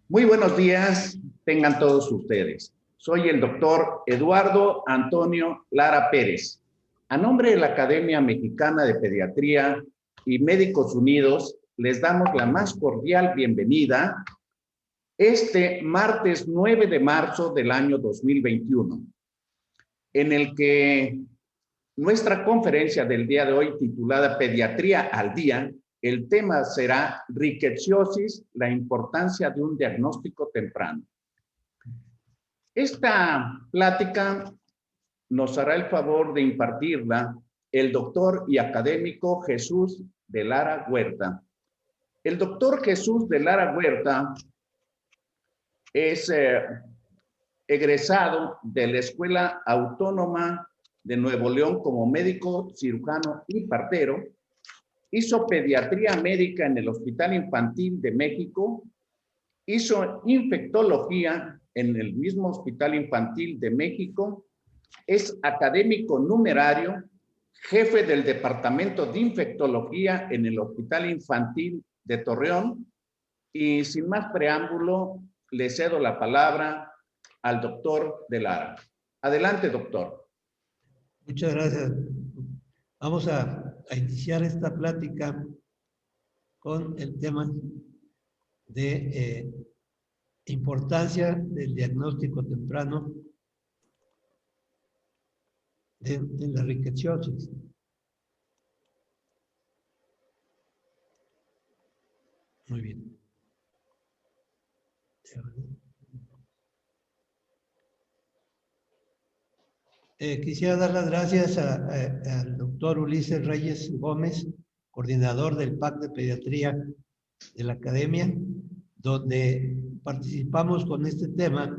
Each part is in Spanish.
Muy buenos días, tengan todos ustedes. Soy el doctor Eduardo Antonio Lara Pérez. A nombre de la Academia Mexicana de Pediatría y Médicos Unidos, les damos la más cordial bienvenida este martes 9 de marzo del año 2021, en el que nuestra conferencia del día de hoy, titulada Pediatría al Día, el tema será rickettsiosis, la importancia de un diagnóstico temprano. Esta plática nos hará el favor de impartirla el doctor y académico Jesús de Lara Huerta. El doctor Jesús de Lara Huerta es egresado de la Escuela Autónoma de Nuevo León como médico, cirujano y partero. Hizo pediatría médica en el Hospital Infantil de México. Hizo infectología en el mismo Hospital Infantil de México. Es académico numerario, jefe del Departamento de Infectología en el Hospital Infantil de Torreón. Y sin más preámbulo, le cedo la palabra al doctor de Lara. Adelante, doctor. Muchas gracias. Vamos a iniciar esta plática con el tema de importancia del diagnóstico temprano de la rickettsiosis. Muy bien. Quisiera dar las gracias al doctor Ulises Reyes Gómez, coordinador del PAC de Pediatría de la Academia, donde participamos con este tema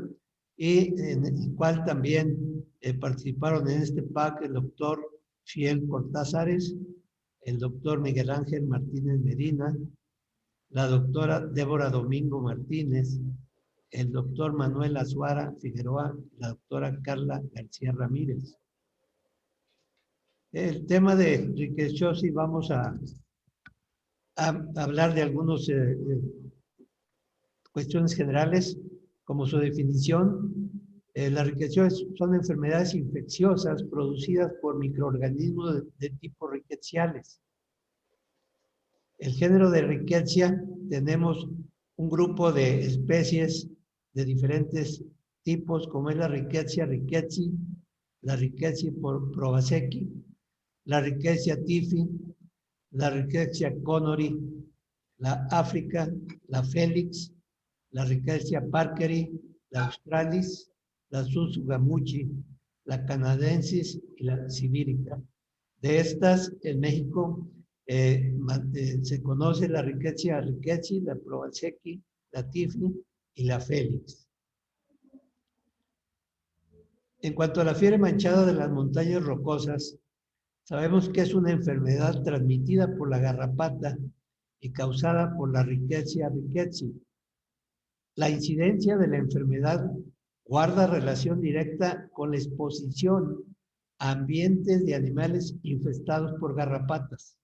y en el cual también participaron en este PAC el doctor Fiel Cortázares, el doctor Miguel Ángel Martínez Medina, la doctora Débora Domingo Martínez, el doctor Manuel Azuara Figueroa, la doctora Carla García Ramírez. El tema de rickettsiosis, vamos a hablar de algunas cuestiones generales, como su definición. La rickettsiosis son enfermedades infecciosas producidas por microorganismos de tipo rickettsiales. El género de Rickettsia, tenemos un grupo de especies de diferentes tipos, como es la Rickettsia rickettsii, la Rickettsia prowazekii, la Rickettsia typhi, la Rickettsia connori, la África, la Felix, la Rickettsia parkeri, la Australis, la Tsutsugamuchi, la Canadensis y la Sibírica. De estas, en México se conoce la Rickettsia rickettsii, la prowazekii, la typhi y la Felix. En cuanto a la fiebre manchada de las montañas rocosas, sabemos que es una enfermedad transmitida por la garrapata y causada por la Rickettsia rickettsii. La incidencia de la enfermedad guarda relación directa con la exposición a ambientes de animales infestados por garrapatas.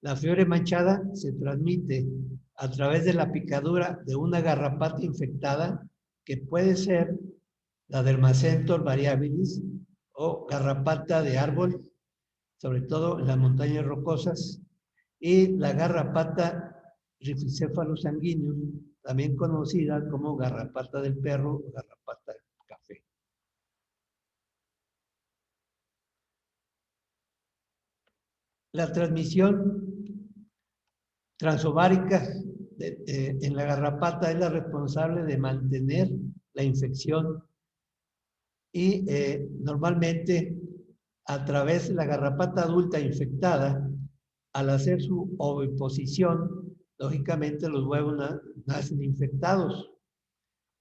La fiebre manchada se transmite a través de la picadura de una garrapata infectada, que puede ser la Dermacentor variabilis o garrapata de árbol, sobre todo en las montañas rocosas, y la garrapata Rhipicephalus sanguineus, también conocida como garrapata del perro o garrapata del café. La transmisión transovárica en la garrapata es la responsable de mantener la infección y normalmente a través de la garrapata adulta infectada, al hacer su oviposición, lógicamente los huevos nacen infectados,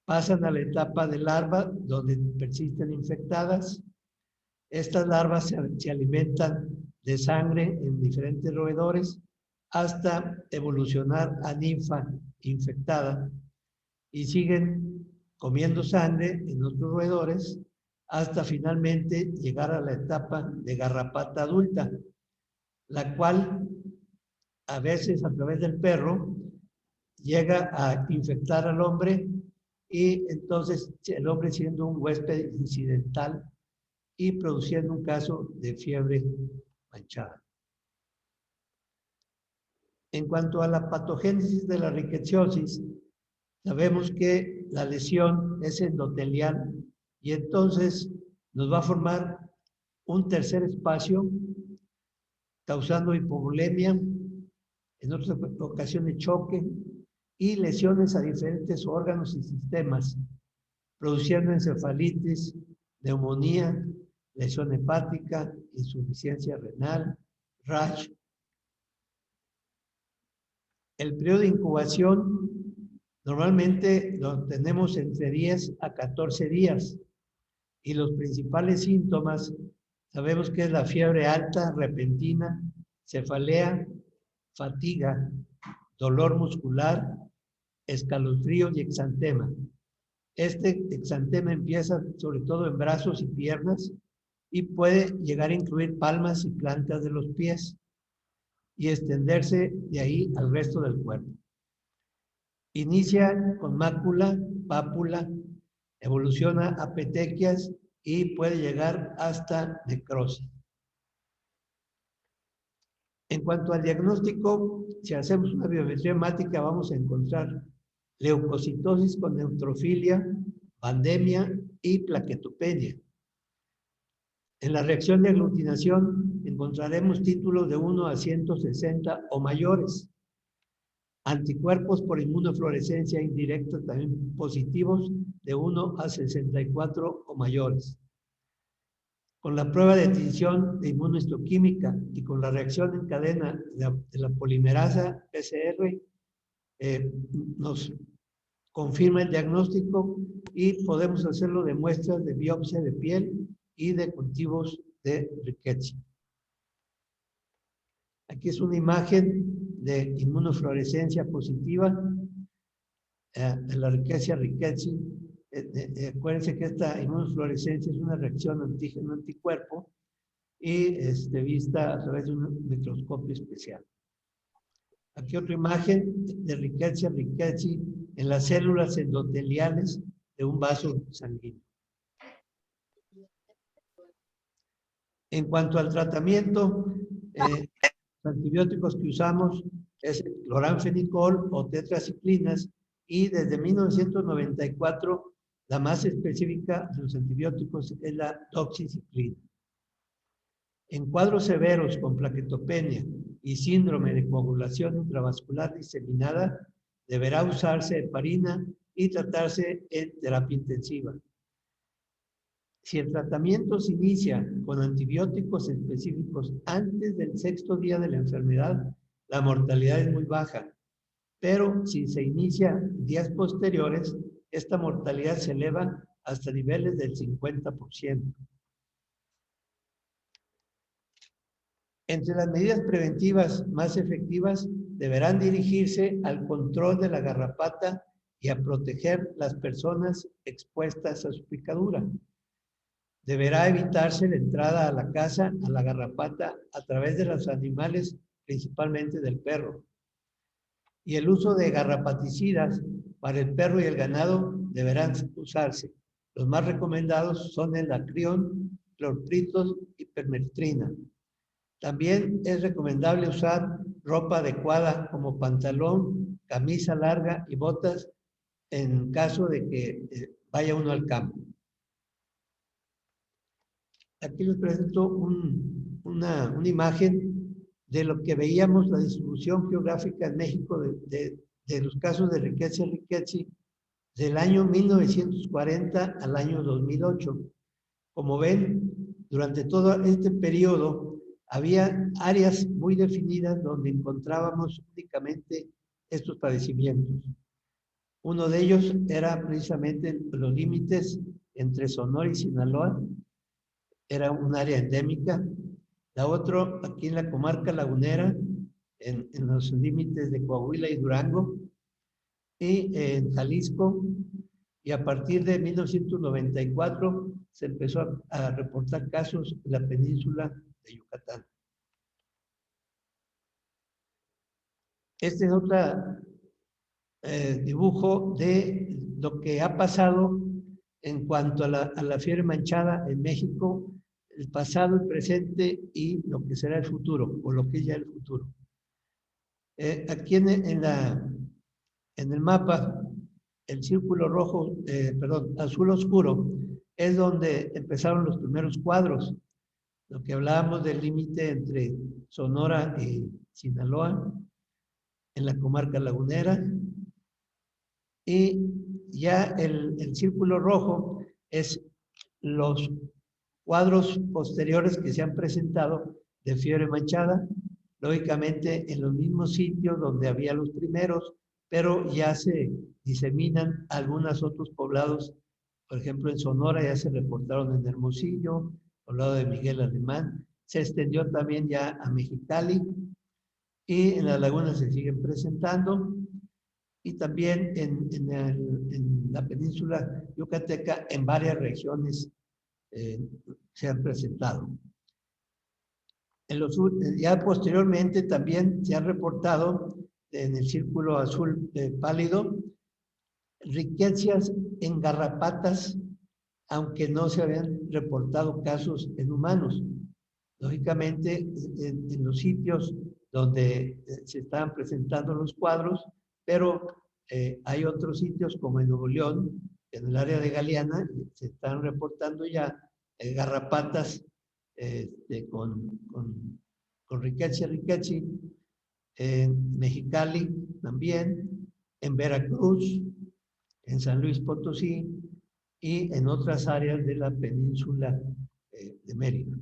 pasan a la etapa de larva donde persisten infectadas. Estas larvas se alimentan de sangre en diferentes roedores hasta evolucionar a ninfa infectada y siguen comiendo sangre en otros roedores hasta finalmente llegar a la etapa de garrapata adulta, la cual a veces a través del perro llega a infectar al hombre y entonces el hombre siendo un huésped incidental y produciendo un caso de fiebre manchada. En cuanto a la patogénesis de la rickettsiosis, sabemos que la lesión es endotelial y entonces nos va a formar un tercer espacio causando hipovolemia, en otras ocasiones choque y lesiones a diferentes órganos y sistemas, produciendo encefalitis, neumonía, lesión hepática, insuficiencia renal, rash. El periodo de incubación normalmente lo tenemos entre 10 a 14 días y los principales síntomas sabemos que es la fiebre alta, repentina, cefalea, fatiga, dolor muscular, escalofríos y exantema. Este exantema empieza sobre todo en brazos y piernas y puede llegar a incluir palmas y plantas de los pies y extenderse de ahí al resto del cuerpo. Inicia con mácula, pápula, evoluciona a petequias y puede llegar hasta necrosis. En cuanto al diagnóstico, si hacemos una biometría hemática vamos a encontrar leucocitosis con neutrofilia, pandemia y plaquetopenia. En la reacción de aglutinación encontraremos títulos de 1 a 160 o mayores. Anticuerpos por inmunofluorescencia indirecta también positivos de 1 a 64 o mayores. Con la prueba de tinción de inmunohistoquímica y con la reacción en cadena de la polimerasa PCR, nos confirma el diagnóstico y podemos hacerlo de muestras de biopsia de piel y de cultivos de Rickettsia. Aquí es una imagen de inmunofluorescencia positiva de la Rickettsia rickettsii. Acuérdense que esta inmunofluorescencia es una reacción antígeno-anticuerpo y vista a través de un microscopio especial. Aquí otra imagen de Rickettsia rickettsii en las células endoteliales de un vaso sanguíneo. En cuanto al tratamiento, los antibióticos que usamos es el cloranfenicol o tetraciclinas y desde 1994 la más específica de los antibióticos es la doxiciclina. En cuadros severos con plaquetopenia y síndrome de coagulación intravascular diseminada, deberá usarse heparina y tratarse en terapia intensiva. Si el tratamiento se inicia con antibióticos específicos antes del 6º día de la enfermedad, la mortalidad es muy baja. Pero si se inicia días posteriores, esta mortalidad se eleva hasta niveles del 50%. Entre las medidas preventivas más efectivas deberán dirigirse al control de la garrapata y a proteger las personas expuestas a su picadura. Deberá evitarse la entrada a la casa a la garrapata a través de los animales, principalmente del perro. Y el uso de garrapaticidas para el perro y el ganado deberán usarse. Los más recomendados son el acrión, clorpritos y permetrina. También es recomendable usar ropa adecuada como pantalón, camisa larga y botas en caso de que vaya uno al campo. Aquí les presento una imagen de lo que veíamos, la distribución geográfica en México de los casos de Rickettsia rickettsii del año 1940 al año 2008. Como ven, durante todo este periodo había áreas muy definidas donde encontrábamos únicamente estos padecimientos. Uno de ellos era precisamente los límites entre Sonora y Sinaloa, era un área endémica. La otra, aquí en la comarca lagunera, en los límites de Coahuila y Durango, y en Jalisco, y a partir de 1994 se empezó a reportar casos en la península de Yucatán. Esta es otra dibujo de lo que ha pasado en cuanto a la fiebre manchada en México, el pasado, el presente y lo que será el futuro, o lo que es ya el futuro. Aquí en el mapa, el círculo rojo, perdón, azul oscuro, es donde empezaron los primeros cuadros. Lo que hablábamos del límite entre Sonora y Sinaloa, en la comarca lagunera. Y ya el círculo rojo es los cuadros posteriores que se han presentado de fiebre manchada, lógicamente en los mismos sitios donde había los primeros, pero ya se diseminan algunos otros poblados. Por ejemplo, en Sonora ya se reportaron en Hermosillo, poblado de Miguel Alemán, se extendió también ya a Mexicali y en la laguna se siguen presentando, y también en la península yucateca en varias regiones se han presentado. Ya posteriormente también se ha reportado en el círculo azul pálido riquezas en garrapatas, aunque no se habían reportado casos en humanos. Lógicamente, en los sitios donde se estaban presentando los cuadros, pero hay otros sitios como en Nuevo León, en el área de Galeana, se están reportando ya garrapatas con rickettsia. En Mexicali también, en Veracruz, en San Luis Potosí y en otras áreas de la península de Mérida,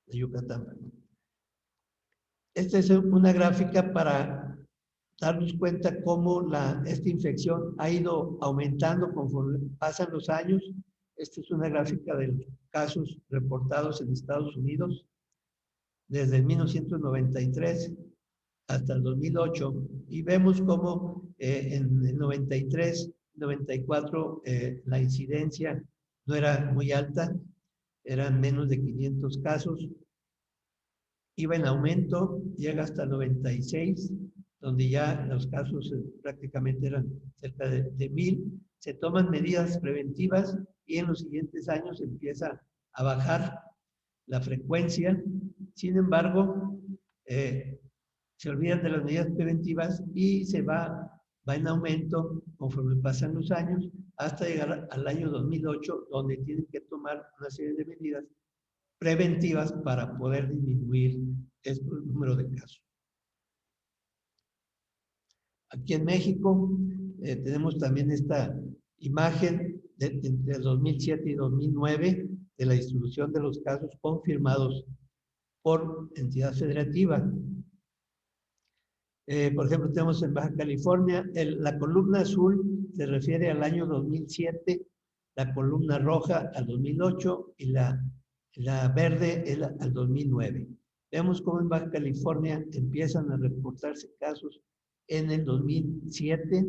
de Yucatán. Esta es una gráfica para darnos cuenta cómo esta infección ha ido aumentando conforme pasan los años. Esta es una gráfica de casos reportados en Estados Unidos desde el 1993 hasta el 2008, y vemos cómo en el 93, 94 la incidencia no era muy alta, eran menos de 500 casos, iba en aumento, llega hasta 96, donde ya los casos prácticamente eran cerca de 1000. Se toman medidas preventivas y en los siguientes años empieza a bajar la frecuencia. Sin embargo, se olvidan de las medidas preventivas y se va en aumento conforme pasan los años hasta llegar al año 2008, donde tienen que tomar una serie de medidas preventivas para poder disminuir el número de casos. Aquí en México tenemos también esta imagen entre 2007 y 2009 de la distribución de los casos confirmados por entidad federativa. Por ejemplo, tenemos en Baja California, la columna azul se refiere al año 2007, la columna roja al 2008 y la verde es al 2009. Vemos cómo en Baja California empiezan a reportarse casos en el 2007,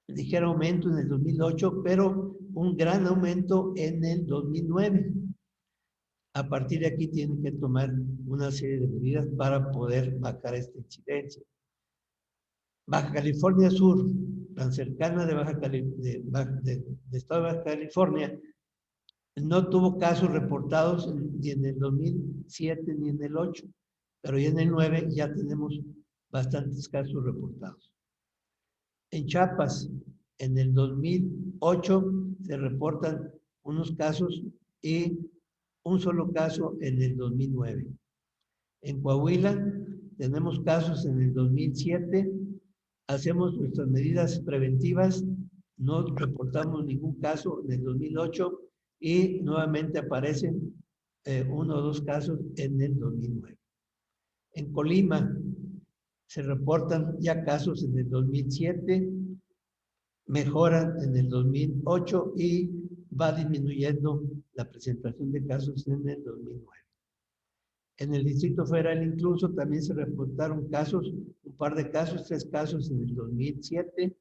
ligero aumento en el 2008, pero un gran aumento en el 2009. A partir de aquí tienen que tomar una serie de medidas para poder bajar esta incidencia. Baja California Sur, tan cercana de Estado de Baja California, no tuvo casos reportados ni en el 2007 ni en el 8, pero ya en el 9 ya tenemos bastantes casos reportados. En Chiapas, en el 2008 se reportan unos casos y un solo caso en el 2009. En Coahuila tenemos casos en el 2007, hacemos nuestras medidas preventivas, no reportamos ningún caso en el 2008 y nuevamente aparecen uno o dos casos en el 2009. En Colima se reportan ya casos en el 2007, mejoran en el 2008 y va disminuyendo la presentación de casos en el 2009. En el Distrito Federal incluso también se reportaron casos, un par de casos, 3 casos en el 2007,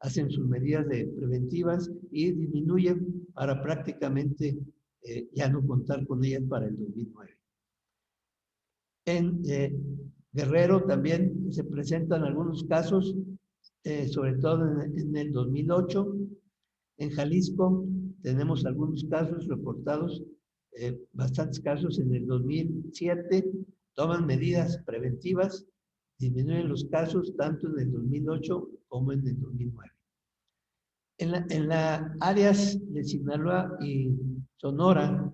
hacen sus medidas preventivas y disminuyen para prácticamente ya no contar con ellas para el 2009. En Guerrero también se presentan algunos casos, sobre todo en el 2008. En Jalisco tenemos algunos casos reportados, bastantes casos en el 2007, toman medidas preventivas, disminuyen los casos tanto en el 2008 como en el 2009. En las áreas de Sinaloa y Sonora,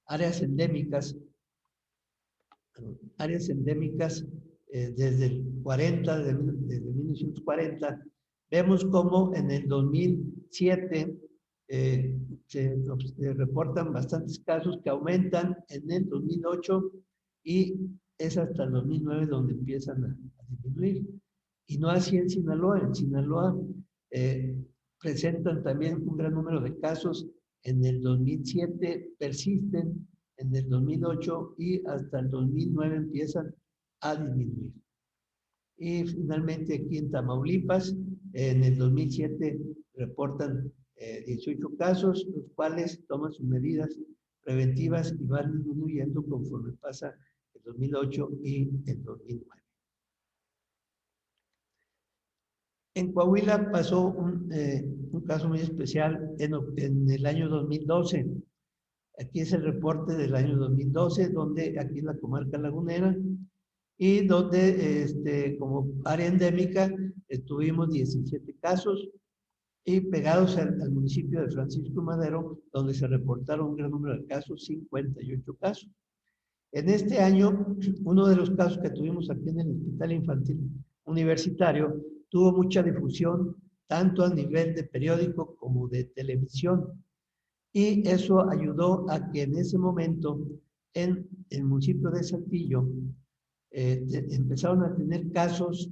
áreas endémicas desde el 40, desde 1940, vemos cómo en el 2007 se reportan bastantes casos que aumentan en el 2008 y es hasta el 2009 donde empiezan a disminuir. Y no así en Sinaloa. En Sinaloa presentan también un gran número de casos. En el 2007 persisten, en el 2008 y hasta el 2009 empiezan a disminuir. Y finalmente aquí en Tamaulipas, en el 2007 reportan 18 casos, los cuales toman sus medidas preventivas y van disminuyendo conforme pasa el 2008 y el 2009. En Coahuila pasó un caso muy especial en el año 2012. Aquí es el reporte del año 2012, donde aquí en la comarca lagunera, y donde como área endémica tuvimos 17 casos, y pegados al municipio de Francisco Madero, donde se reportaron un gran número de casos, 58 casos. En este año, uno de los casos que tuvimos aquí en el Hospital Infantil Universitario tuvo mucha difusión, tanto a nivel de periódico como de televisión. Y eso ayudó a que en ese momento, en el municipio de Saltillo, empezaron a tener casos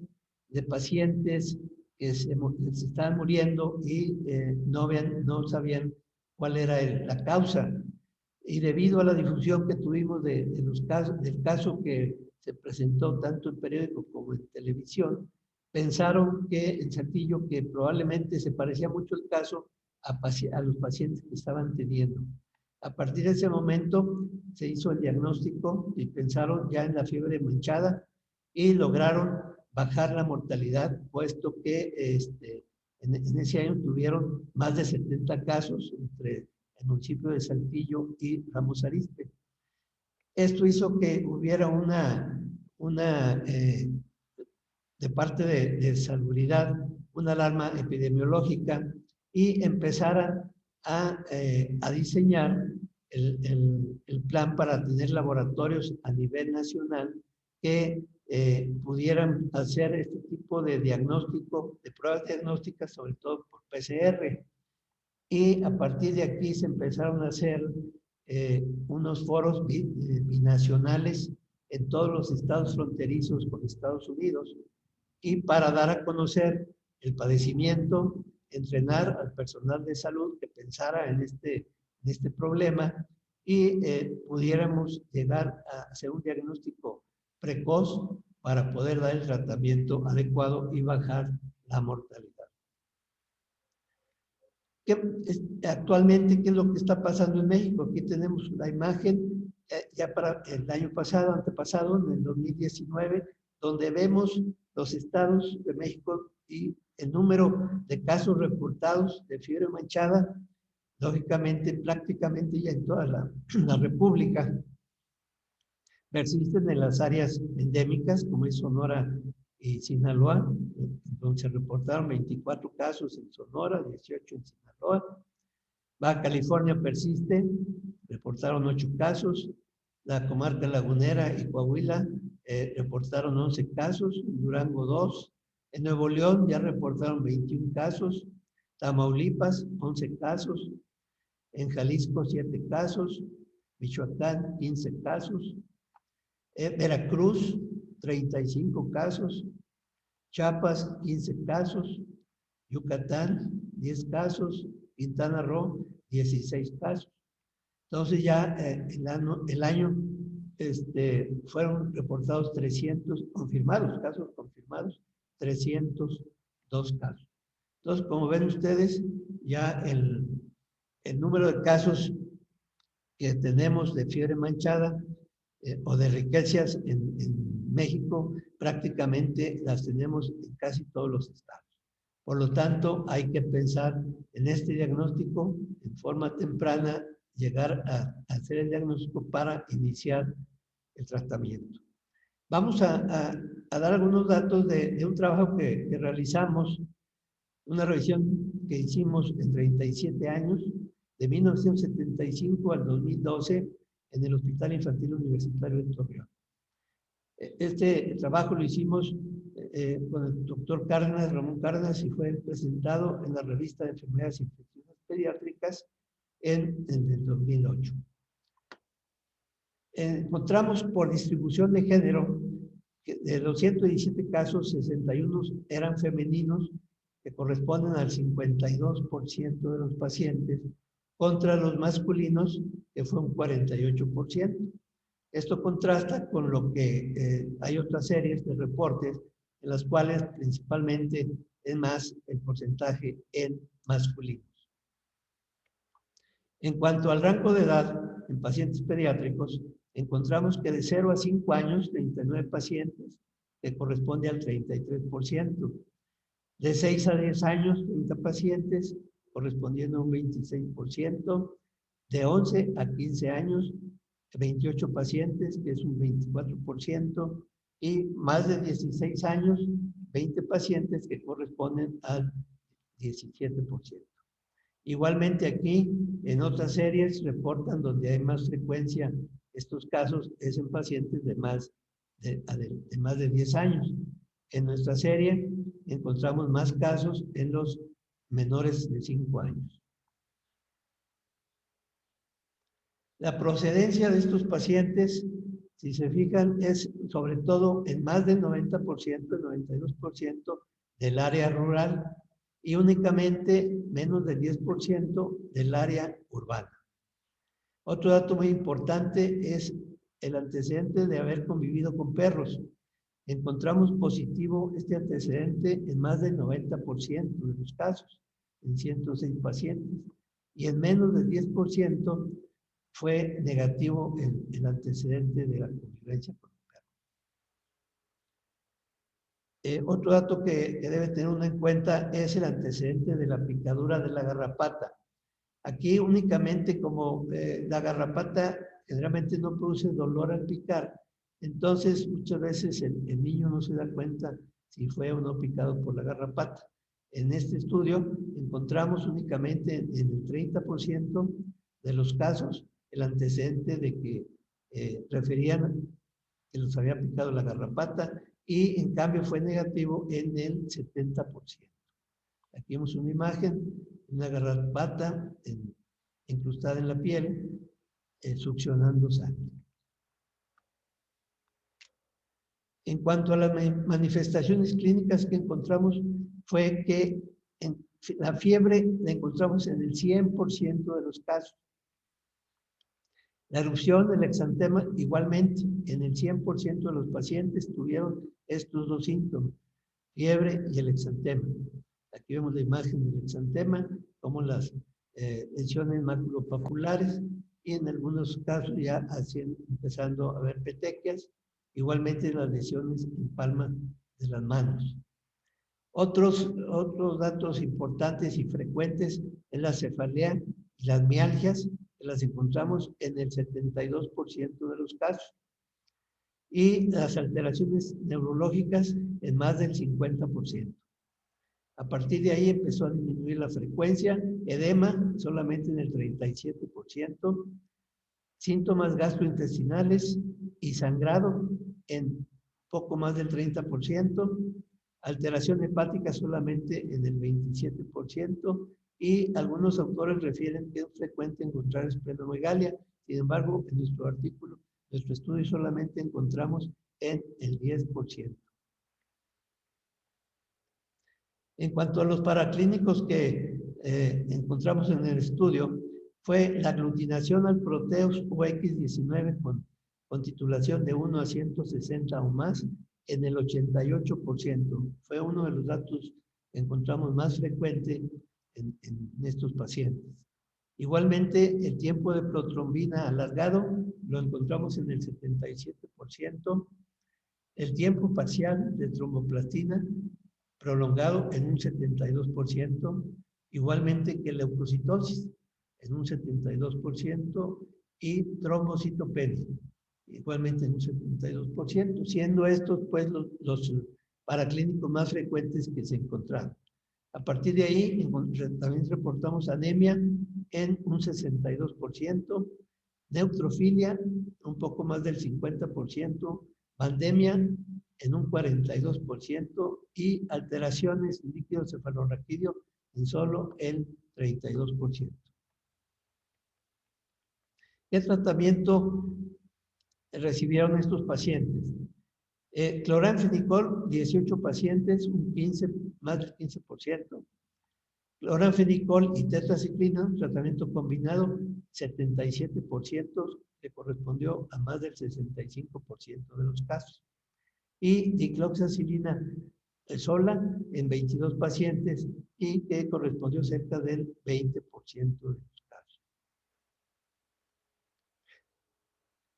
de pacientes que se estaban muriendo y no sabían cuál era la causa. Y debido a la difusión que tuvimos del caso que se presentó tanto en periódico como en televisión, pensaron que en Saltillo que probablemente se parecía mucho el caso a los pacientes que estaban teniendo. A partir de ese momento se hizo el diagnóstico y pensaron ya en la fiebre manchada y lograron bajar la mortalidad, puesto que en ese año tuvieron más de 70 casos entre el municipio de Saltillo y Ramos Arizpe. Esto hizo que hubiera de parte de salubridad, una alarma epidemiológica y empezaran a diseñar el plan para tener laboratorios a nivel nacional que pudieran hacer este tipo de diagnóstico, de pruebas diagnósticas, sobre todo por PCR. Y a partir de aquí se empezaron a hacer unos foros binacionales en todos los estados fronterizos con Estados Unidos, y para dar a conocer el padecimiento, entrenar al personal de salud que pensara en este problema y pudiéramos llegar a hacer un diagnóstico precoz para poder dar el tratamiento adecuado y bajar la mortalidad. Actualmente, ¿qué es lo que está pasando en México? Aquí tenemos la imagen ya para el año pasado, antepasado, en el 2019, donde vemos los estados de México y el número de casos reportados de fiebre manchada, lógicamente, prácticamente ya en toda la República. Persisten en las áreas endémicas, como es Sonora y Sinaloa, donde se reportaron 24 casos en Sonora, 18 en Sinaloa. Baja California persiste, reportaron 8 casos. La comarca lagunera y Coahuila reportaron 11 casos, en Durango 2. En Nuevo León ya reportaron 21 casos. Tamaulipas, 11 casos. En Jalisco, 7 casos. Michoacán, 15 casos. Veracruz, 35 casos. Chiapas, 15 casos. Yucatán, 10 casos. Quintana Roo, 16 casos. Entonces ya el año fueron reportados 300 confirmados, casos confirmados, 302 casos. Entonces, como ven ustedes, ya el número de casos que tenemos de fiebre manchada o de riquecias en México prácticamente las tenemos en casi todos los estados. Por lo tanto, hay que pensar en este diagnóstico en forma temprana, llegar a hacer el diagnóstico para iniciar el tratamiento. Vamos a dar algunos datos de un trabajo que realizamos, una revisión que hicimos en 37 años, de 1975 al 2012, en el Hospital Infantil Universitario de Torreón. Este trabajo lo hicimos con el doctor Cárdenas, Ramón Cárdenas, y fue presentado en la revista de Enfermedades Infecciosas Pediátricas en el 2008. Encontramos por distribución de género que de los 117 casos, 61 eran femeninos, que corresponden al 52% de los pacientes, contra los masculinos, que fue un 48%. Esto contrasta con lo que hay otras series de reportes en las cuales principalmente es más el porcentaje en masculinos. En cuanto al rango de edad en pacientes pediátricos, encontramos que de 0 a 5 años, 39 pacientes, que corresponde al 33%. De 6 a 10 años, 30 pacientes, correspondiendo a un 26%. De 11 a 15 años, 28 pacientes, que es un 24%. Y más de 16 años, 20 pacientes, que corresponden al 17%. Igualmente aquí, en otras series, reportan donde hay más frecuencia estos casos, es en pacientes de más de 10 años. En nuestra serie encontramos más casos en los menores de 5 años. La procedencia de estos pacientes, si se fijan, es sobre todo en más del 90%, el 92% del área rural y únicamente menos del 10% del área urbana. Otro dato muy importante es el antecedente de haber convivido con perros. Encontramos positivo este antecedente en más del 90% de los casos, en 106 pacientes, y en menos del 10% fue negativo el antecedente de la convivencia con el perro. Otro dato que debe tener uno en cuenta es el antecedente de la picadura de la garrapata. Aquí únicamente como la garrapata generalmente no produce dolor al picar, entonces muchas veces el niño no se da cuenta si fue o no picado por la garrapata. En este estudio encontramos únicamente en el 30% de los casos el antecedente de que referían que los había picado la garrapata y en cambio fue negativo en el 70%. Aquí vemos una imagen, una garrapata incrustada en la piel, succionando sangre. En cuanto a las manifestaciones clínicas que encontramos, fue que la fiebre la encontramos en el 100% de los casos. La erupción, el exantema, igualmente, en el 100% de los pacientes tuvieron estos dos síntomas, fiebre y el exantema. Aquí vemos la imagen del exantema, como las lesiones maculopapulares y en algunos casos ya empezando a ver petequias, igualmente las lesiones en palma de las manos. Otros datos importantes y frecuentes es la cefalea y las mialgias, que las encontramos en el 72% de los casos, y las alteraciones neurológicas en más del 50%. A partir de ahí empezó a disminuir la frecuencia, edema solamente en el 37%, síntomas gastrointestinales y sangrado en poco más del 30%, alteración hepática solamente en el 27%, y algunos autores refieren que es frecuente encontrar esplenomegalia. Sin embargo, en nuestro artículo, nuestro estudio solamente encontramos en el 10%. En cuanto a los paraclínicos que encontramos en el estudio, fue la aglutinación al proteus OX19 con titulación de 1 a 160 o más en el 88%. Fue uno de los datos que encontramos más frecuente en estos pacientes. Igualmente, el tiempo de protrombina alargado lo encontramos en el 77%. El tiempo parcial de tromboplastina prolongado en un 72%, igualmente que leucocitosis en un 72% y trombocitopenia igualmente en un 72%, siendo estos pues los paraclínicos más frecuentes que se encontraron. A partir de ahí también reportamos anemia en un 62%, neutrofilia un poco más del 50%, pandemia en un 42% y alteraciones en líquido cefalorraquídeo en solo el 32%. ¿Qué tratamiento recibieron estos pacientes? Cloranfenicol, 18 pacientes, más del 15%. Cloranfenicol y tetraciclina, tratamiento combinado, 77%, que correspondió a más del 65% de los casos. Y dicloxacilina sola en 22 pacientes y que correspondió cerca del 20% de los casos.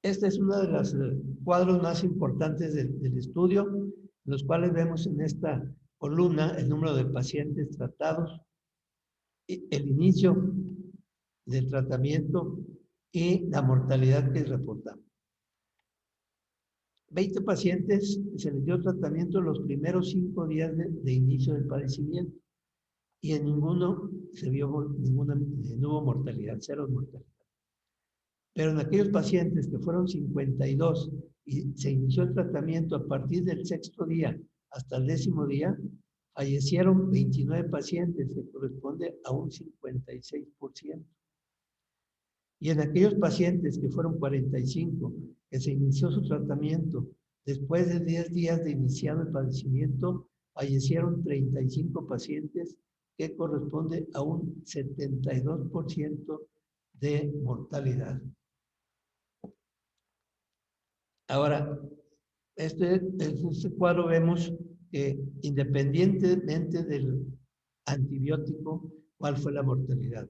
Este es uno de los cuadros más importantes del estudio, en los cuales vemos en esta columna el número de pacientes tratados, el inicio del tratamiento y la mortalidad que reportamos. 20 pacientes se les dio tratamiento los primeros 5 días de inicio del padecimiento y en ninguno se vio no hubo mortalidad, 0 mortalidad. Pero en aquellos pacientes que fueron 52 y se inició el tratamiento a partir del 6º día hasta el 10º día, fallecieron 29 pacientes, que corresponde a un 56%. Y en aquellos pacientes que fueron 45, que se inició su tratamiento después de 10 días de iniciado el padecimiento, fallecieron 35 pacientes, que corresponde a un 72% de mortalidad. Ahora, en este cuadro vemos que independientemente del antibiótico, ¿cuál fue la mortalidad?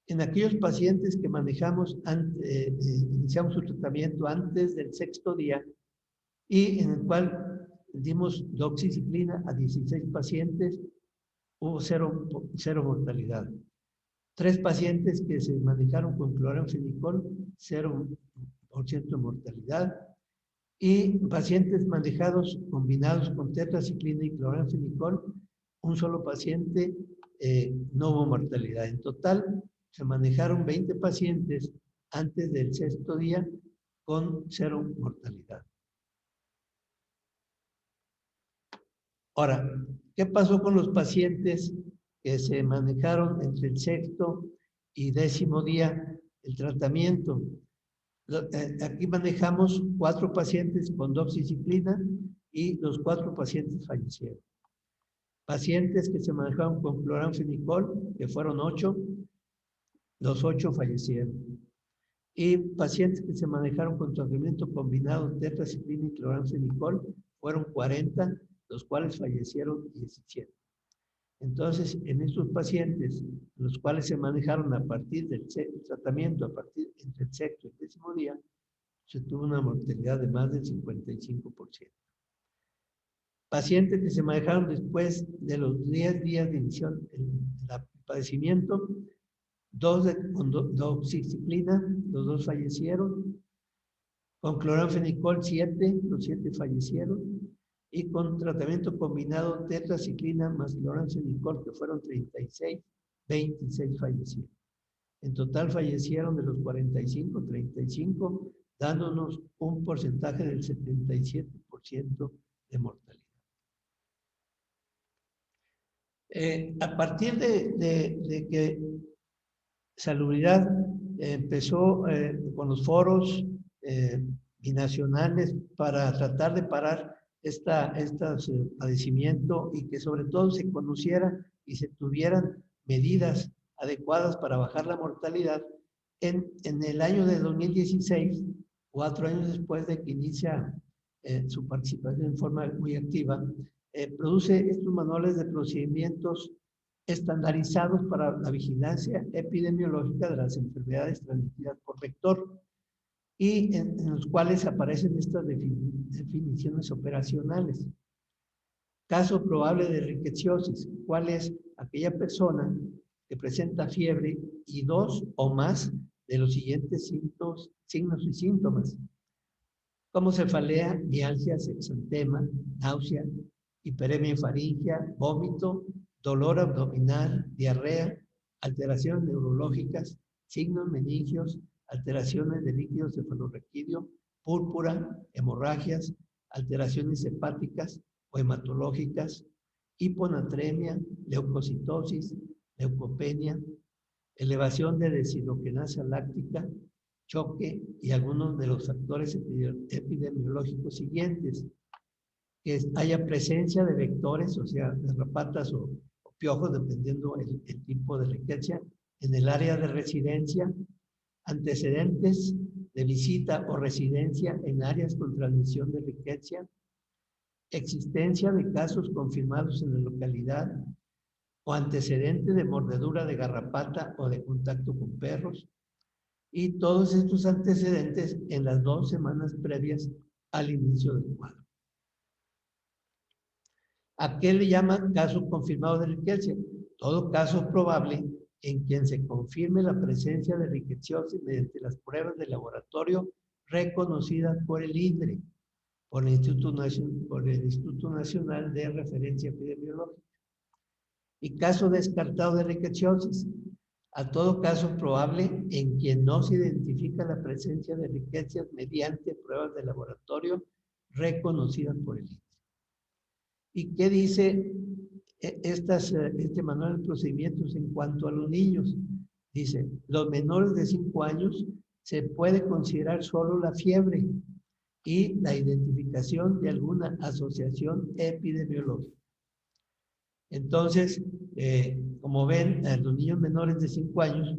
En aquellos pacientes que manejamos, iniciamos su tratamiento antes del 6º día y en el cual dimos doxiciclina a 16 pacientes, hubo cero mortalidad. 3 pacientes que se manejaron con cloranfenicol, 0% de mortalidad. Y pacientes manejados combinados con tetraciclina y cloranfenicol, un solo paciente, no hubo mortalidad. En total, se manejaron 20 pacientes antes del 6º día con 0 mortalidad. Ahora, ¿qué pasó con los pacientes que se manejaron entre el 6º y 10º día el tratamiento? Aquí manejamos 4 pacientes con doxiciclina y los 4 pacientes fallecieron. Pacientes que se manejaron con cloranfenicol, que fueron 8, los 8 fallecieron. Y pacientes que se manejaron con tratamiento combinado tetraciclina y cloranfenicol, fueron 40, los cuales fallecieron 17. Entonces, en estos pacientes, los cuales se manejaron a partir del tratamiento, a partir entre el 6º y el 10º día, se tuvo una mortalidad de más del 55%. Pacientes que se manejaron después de los 10 días de inicio del padecimiento, 2 con doxiciclina, los 2 fallecieron. Con cloranfenicol, 7, los 7 fallecieron. Y con tratamiento combinado tetraciclina más cloranfenicol, que fueron 36, 26 fallecieron. En total fallecieron de los 45, 35, dándonos un porcentaje del 77% de mortalidad. A partir de que Salubridad empezó con los foros binacionales para tratar de parar estos padecimientos y que sobre todo se conociera y se tuvieran medidas adecuadas para bajar la mortalidad. En el año de 2016, 4 años después de que inicia su participación en forma muy activa, produce estos manuales de procedimientos estandarizados para la vigilancia epidemiológica de las enfermedades transmitidas por vector. y en los cuales aparecen estas definiciones operacionales. Caso probable de rickettsiosis, ¿cuál es? Aquella persona que presenta fiebre y 2 o más de los siguientes signos y síntomas, como cefalea, mialgias, exantema, náusea, hiperemia faríngea, vómito, dolor abdominal, diarrea, alteraciones neurológicas, signos meningios, alteraciones de líquido cefalorraquídeo, púrpura, hemorragias, alteraciones hepáticas o hematológicas, hiponatremia, leucocitosis, leucopenia, elevación de deshidrogenasa láctica, choque y algunos de los factores epidemiológicos siguientes, que haya presencia de vectores, o sea, garrapatas o piojos, dependiendo el tipo de riqueza, en el área de residencia, antecedentes de visita o residencia en áreas con transmisión de riqueza, existencia de casos confirmados en la localidad o antecedente de mordedura de garrapata o de contacto con perros, y todos estos antecedentes en las 2 semanas previas al inicio del cuadro. ¿A qué le llaman caso confirmado de riqueza? Todo caso probable en quien se confirme la presencia de rickettsiosis mediante las pruebas de laboratorio reconocidas por el INDRE, por el Instituto Nacional de Referencia Epidemiológica. Y caso descartado de rickettsiosis, a todo caso probable en quien no se identifica la presencia de riquezas mediante pruebas de laboratorio reconocidas por el INDRE. ¿Y qué dice este manual de procedimientos en cuanto a los niños? Dice, los menores de 5 años se puede considerar solo la fiebre y la identificación de alguna asociación epidemiológica. Entonces, como ven, los niños menores de 5 años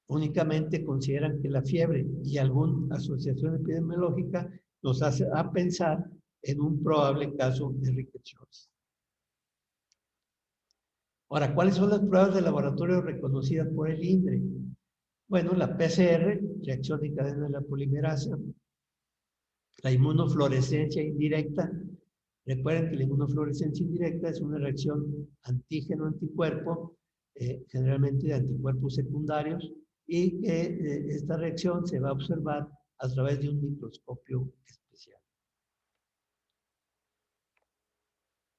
únicamente consideran que la fiebre y alguna asociación epidemiológica nos hace a pensar en un probable caso de rickettsiosis. Ahora, ¿cuáles son las pruebas de laboratorio reconocidas por el INDRE? Bueno, la PCR, reacción de cadena de la polimerasa, la inmunofluorescencia indirecta. Recuerden que la inmunofluorescencia indirecta es una reacción antígeno-anticuerpo, generalmente de anticuerpos secundarios, y que esta reacción se va a observar a través de un microscopio especial.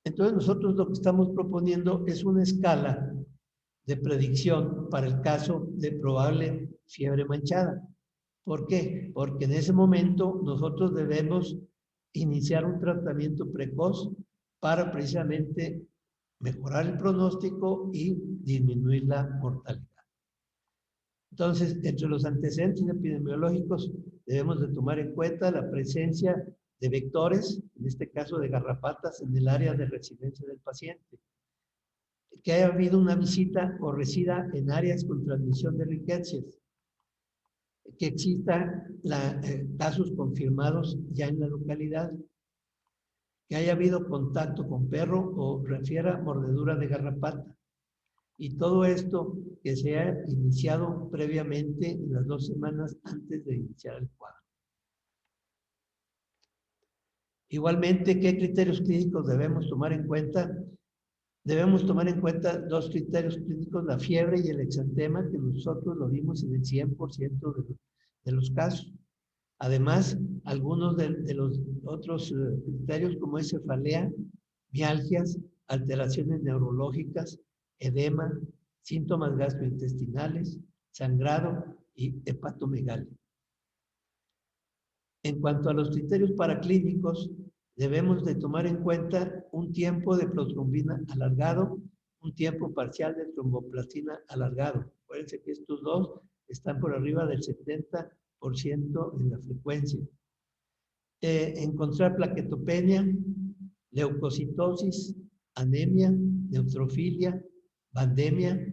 Entonces nosotros lo que estamos proponiendo es una escala de predicción para el caso de probable fiebre manchada. ¿Por qué? Porque en ese momento nosotros debemos iniciar un tratamiento precoz para precisamente mejorar el pronóstico y disminuir la mortalidad. Entonces, entre los antecedentes epidemiológicos debemos de tomar en cuenta la presencia de vectores, en este caso de garrapatas, en el área de residencia del paciente, que haya habido una visita o resida en áreas con transmisión de riquezas, que existan casos confirmados ya en la localidad, que haya habido contacto con perro o refiera mordedura de garrapata. Y todo esto que se ha iniciado previamente en las 2 semanas antes de iniciar el cuadro. Igualmente, ¿qué criterios clínicos debemos tomar en cuenta? Debemos tomar en cuenta 2 criterios clínicos, la fiebre y el exantema, que nosotros lo vimos en el 100% de los casos. Además, algunos de los otros criterios como es cefalea, mialgias, alteraciones neurológicas, edema, síntomas gastrointestinales, sangrado y hepatomegalia. En cuanto a los criterios paraclínicos, debemos de tomar en cuenta un tiempo de protrombina alargado, un tiempo parcial de tromboplastina alargado. Acuérdense que estos 2 están por arriba del 70% en la frecuencia. Encontrar plaquetopenia, leucocitosis, anemia, neutrofilia, vandemia,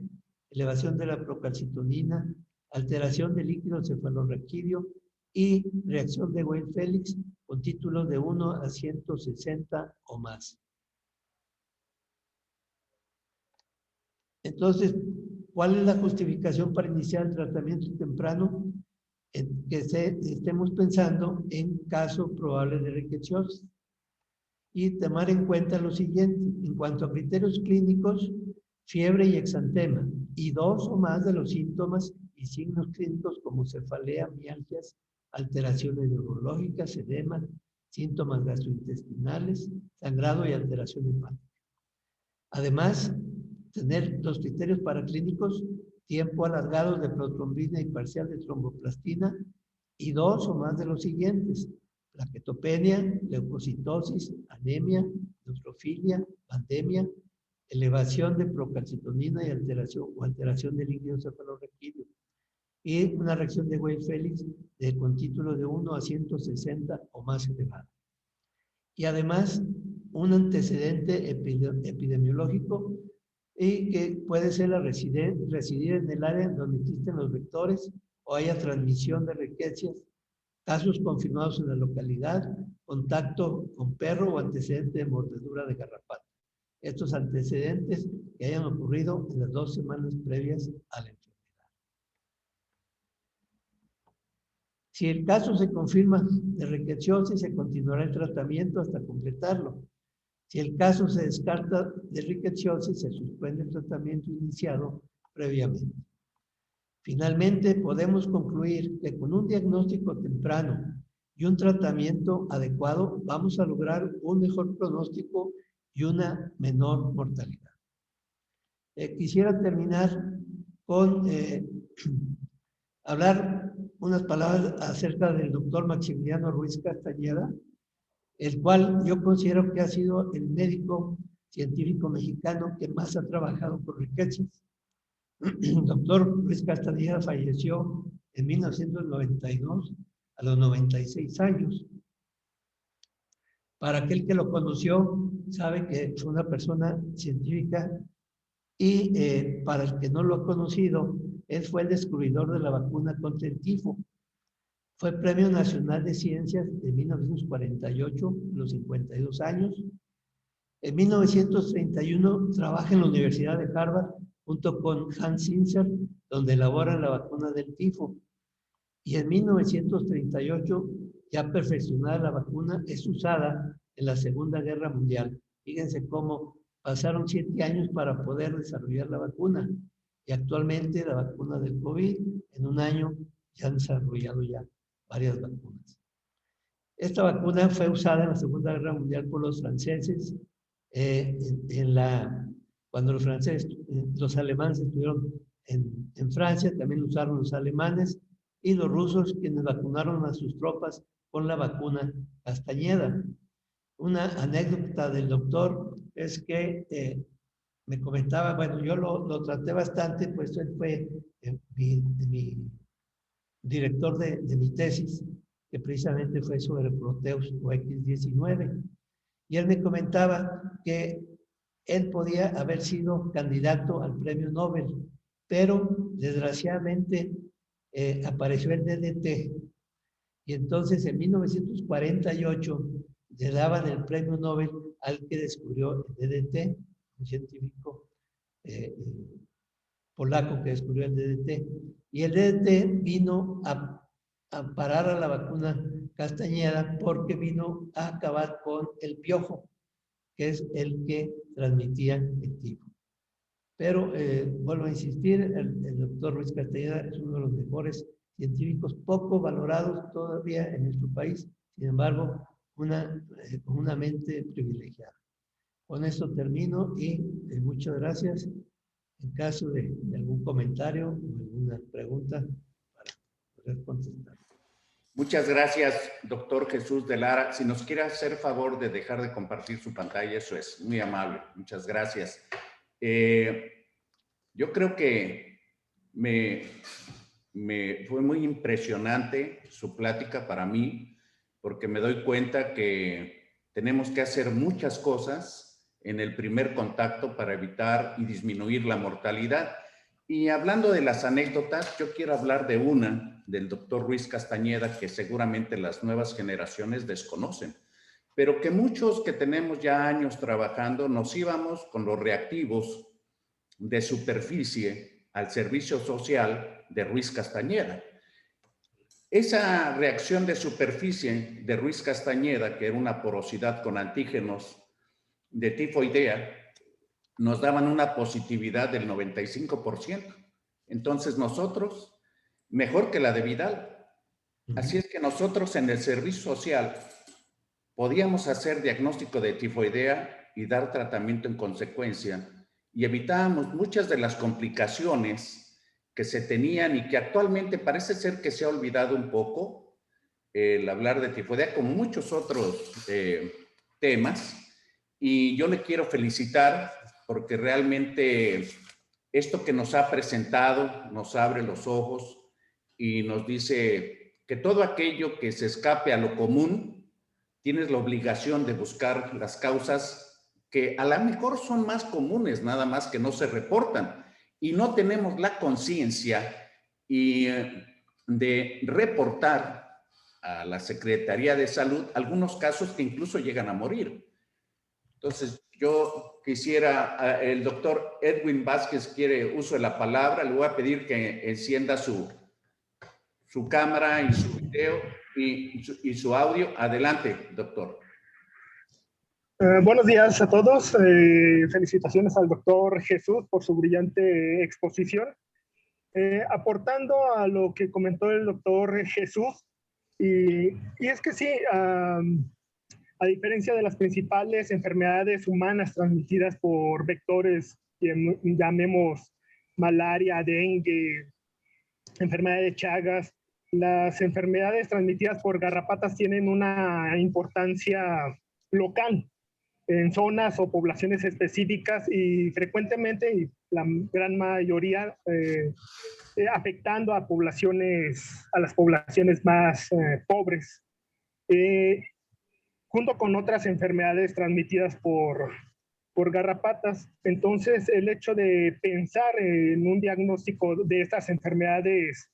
elevación de la procalcitonina, alteración del líquido cefalorraquídeo y reacción de Weil-Felix con títulos de 1 a 160 o más. Entonces, ¿cuál es la justificación para iniciar el tratamiento temprano? que estemos pensando en casos probables de riqueciosis. Y tomar en cuenta lo siguiente: en cuanto a criterios clínicos, fiebre y exantema, y 2 o más de los síntomas y signos clínicos como cefalea, mialgias, alteraciones neurológicas, edema, síntomas gastrointestinales, sangrado y alteración hepática. Además, tener los criterios paraclínicos: tiempo alargado de protrombina y parcial de tromboplastina, y 2 o más de los siguientes: plaquetopenia, leucocitosis, anemia, neutrofilia, pandemia, elevación de procalcitonina y alteración del líquido cefalorraquídeo, y una reacción de Weil-Félix con título de 1 a 160 o más elevada. Y además, un antecedente epidemiológico, y que puede ser residir en el área donde existen los vectores o haya transmisión de riquecias, casos confirmados en la localidad, contacto con perro o antecedente de mordedura de garrapata. Estos antecedentes que hayan ocurrido en las 2 semanas previas a la enfermedad. Si el caso se confirma de riqueciosis, se continuará el tratamiento hasta completarlo. Si el caso se descarta de riqueciosis, se suspende el tratamiento iniciado previamente. Finalmente, podemos concluir que con un diagnóstico temprano y un tratamiento adecuado, vamos a lograr un mejor pronóstico y una menor mortalidad. Quisiera terminar con hablar unas palabras acerca del doctor Maximiliano Ruiz Castañeda, el cual yo considero que ha sido el médico científico mexicano que más ha trabajado por riquezas. El doctor Ruiz Castañeda falleció en 1992 a los 96 años. Para aquel que lo conoció, sabe que fue una persona científica, y para el que no lo ha conocido, él fue el descubridor de la vacuna contra el tifo. Fue Premio Nacional de Ciencias de 1948, a los 52 años. En 1931 trabaja en la Universidad de Harvard junto con Hans Sinzer, donde elaboran la vacuna del tifo. Y en 1938, ya perfeccionada la vacuna, es usada en la Segunda Guerra Mundial. Fíjense cómo pasaron 7 años para poder desarrollar la vacuna. Y actualmente la vacuna del COVID, en un año ya han desarrollado ya varias vacunas. Esta vacuna fue usada en la Segunda Guerra Mundial por los franceses. Cuando los alemanes estuvieron en Francia, también usaron los alemanes, y los rusos, quienes vacunaron a sus tropas con la vacuna Castañeda. Una anécdota del doctor es que me comentaba, bueno, yo lo traté bastante, pues él fue mi director de mi tesis, que precisamente fue sobre Proteus o X19. Y él me comentaba que él podía haber sido candidato al premio Nobel, pero desgraciadamente apareció el DDT. Y entonces en 1948 le daban el premio Nobel al que descubrió el DDT, un científico polaco que descubrió el DDT. Y el DDT vino a parar a la vacuna Castañeda porque vino a acabar con el piojo, que es el que transmitía el tifo. Pero vuelvo a insistir, el doctor Ruiz Castañeda es uno de los mejores científicos, poco valorados todavía en nuestro país, sin embargo, con una mente privilegiada. Con esto termino y muchas gracias. En caso de algún comentario o alguna pregunta, para poder contestar. Muchas gracias, doctor Jesús de Lara. Si nos quiere hacer favor de dejar de compartir su pantalla, eso es muy amable. Muchas gracias. Yo creo que fue muy impresionante su plática para mí, porque me doy cuenta que tenemos que hacer muchas cosas en el primer contacto para evitar y disminuir la mortalidad. Y hablando de las anécdotas, yo quiero hablar de una del doctor Ruiz Castañeda que seguramente las nuevas generaciones desconocen, pero que muchos que tenemos ya años trabajando nos íbamos con los reactivos de superficie al servicio social de Ruiz Castañeda. Esa reacción de superficie de Ruiz Castañeda, que era una porosidad con antígenos de tifoidea, nos daban una positividad del 95%. Entonces nosotros, mejor que la de Vidal. Así es que nosotros en el servicio social podíamos hacer diagnóstico de tifoidea y dar tratamiento en consecuencia, y evitábamos muchas de las complicaciones que se tenían y que actualmente parece ser que se ha olvidado un poco el hablar de tifoidea, como muchos otros temas. Y yo le quiero felicitar porque realmente esto que nos ha presentado nos abre los ojos y nos dice que todo aquello que se escape a lo común, tienes la obligación de buscar las causas que a lo mejor son más comunes, nada más que no se reportan. Y no tenemos la conciencia de reportar a la Secretaría de Salud algunos casos que incluso llegan a morir. Entonces, yo quisiera, el doctor Edwin Vázquez quiere uso de la palabra, le voy a pedir que encienda su cámara y su video y su audio. Adelante, doctor. Buenos días a todos. Felicitaciones al doctor Jesús por su brillante exposición. Aportando a lo que comentó el doctor Jesús, y es que sí, a diferencia de las principales enfermedades humanas transmitidas por vectores, llamemos malaria, dengue, enfermedad de Chagas, las enfermedades transmitidas por garrapatas tienen una importancia local en zonas o poblaciones específicas y frecuentemente, y la gran mayoría, afectando a las poblaciones más pobres, junto con otras enfermedades transmitidas por garrapatas. Entonces, el hecho de pensar en un diagnóstico de estas enfermedades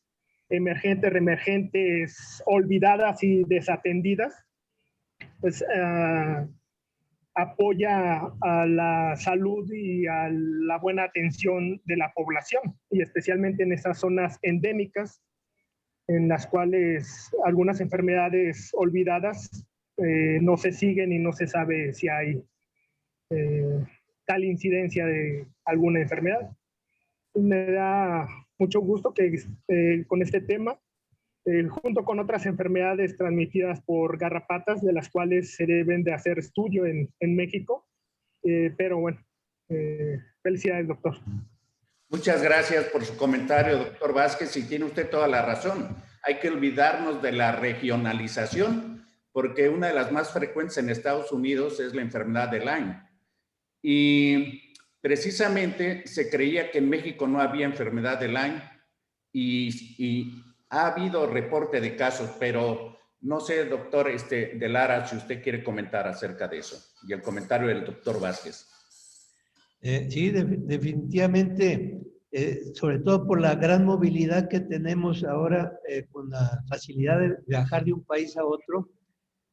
emergentes, reemergentes, olvidadas y desatendidas, pues apoya a la salud y a la buena atención de la población, y especialmente en esas zonas endémicas en las cuales algunas enfermedades olvidadas no se siguen y no se sabe si hay tal incidencia de alguna enfermedad. Me da mucho gusto que con este tema, junto con otras enfermedades transmitidas por garrapatas, de las cuales se deben de hacer estudio en México. Pero bueno, felicidades, doctor. Muchas gracias por su comentario, doctor Vázquez, y tiene usted toda la razón. Hay que olvidarnos de la regionalización, porque una de las más frecuentes en Estados Unidos es la enfermedad de Lyme. Y precisamente se creía que en México no había enfermedad de Lyme, y ha habido reporte de casos, pero no sé, doctor de Lara, si usted quiere comentar acerca de eso, y el comentario del doctor Vázquez. Sí, definitivamente, sobre todo por la gran movilidad que tenemos ahora, con la facilidad de viajar de un país a otro,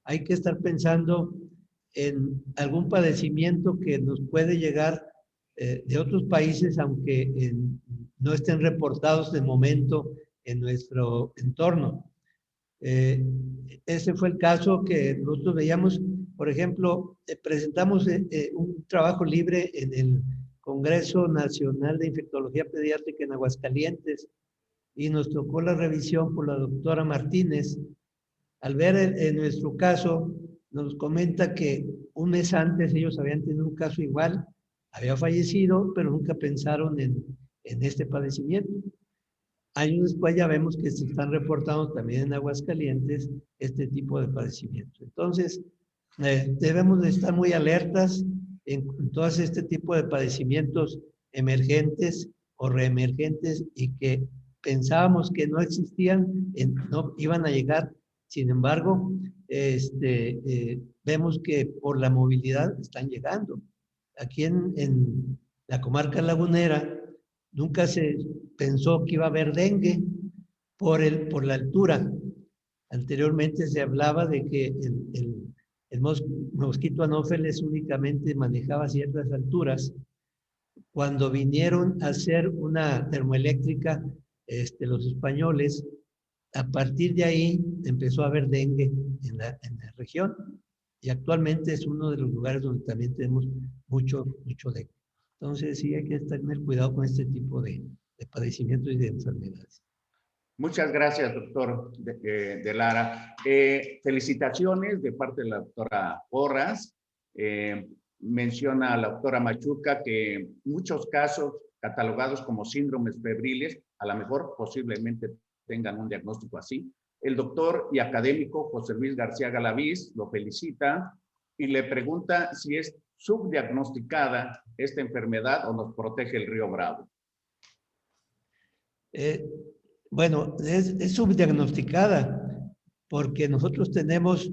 hay que estar pensando en algún padecimiento que nos puede llegar de otros países, aunque no estén reportados de momento en nuestro entorno. Ese fue el caso que nosotros veíamos. Por ejemplo, presentamos un trabajo libre en el Congreso Nacional de Infectología Pediátrica en Aguascalientes, y nos tocó la revisión por la doctora Martínez. Al ver en nuestro caso, nos comenta que un mes antes ellos habían tenido un caso igual, había fallecido, pero nunca pensaron en este padecimiento. Años después ya vemos que se están reportando también en Aguascalientes este tipo de padecimientos. Entonces, debemos de estar muy alertas en todo este tipo de padecimientos emergentes o reemergentes, y que pensábamos que no existían, no iban a llegar. Sin embargo, vemos que por la movilidad están llegando. Aquí en la comarca lagunera nunca se pensó que iba a haber dengue por la altura. Anteriormente se hablaba de que el mosquito anófeles únicamente manejaba ciertas alturas. Cuando vinieron a hacer una termoeléctrica, los españoles, a partir de ahí empezó a haber dengue en la región y actualmente es uno de los lugares donde también tenemos mucho dengue. Entonces sí hay que tener cuidado con este tipo de padecimientos y de enfermedades. Muchas gracias, doctor de Lara. Felicitaciones de parte de la doctora Porras. Menciona a la doctora Machuca que muchos casos catalogados como síndromes febriles, a lo mejor posiblemente tengan un diagnóstico así. El doctor y académico José Luis García Galaviz lo felicita y le pregunta si es subdiagnosticada esta enfermedad o nos protege el río Bravo. Bueno, es subdiagnosticada porque nosotros tenemos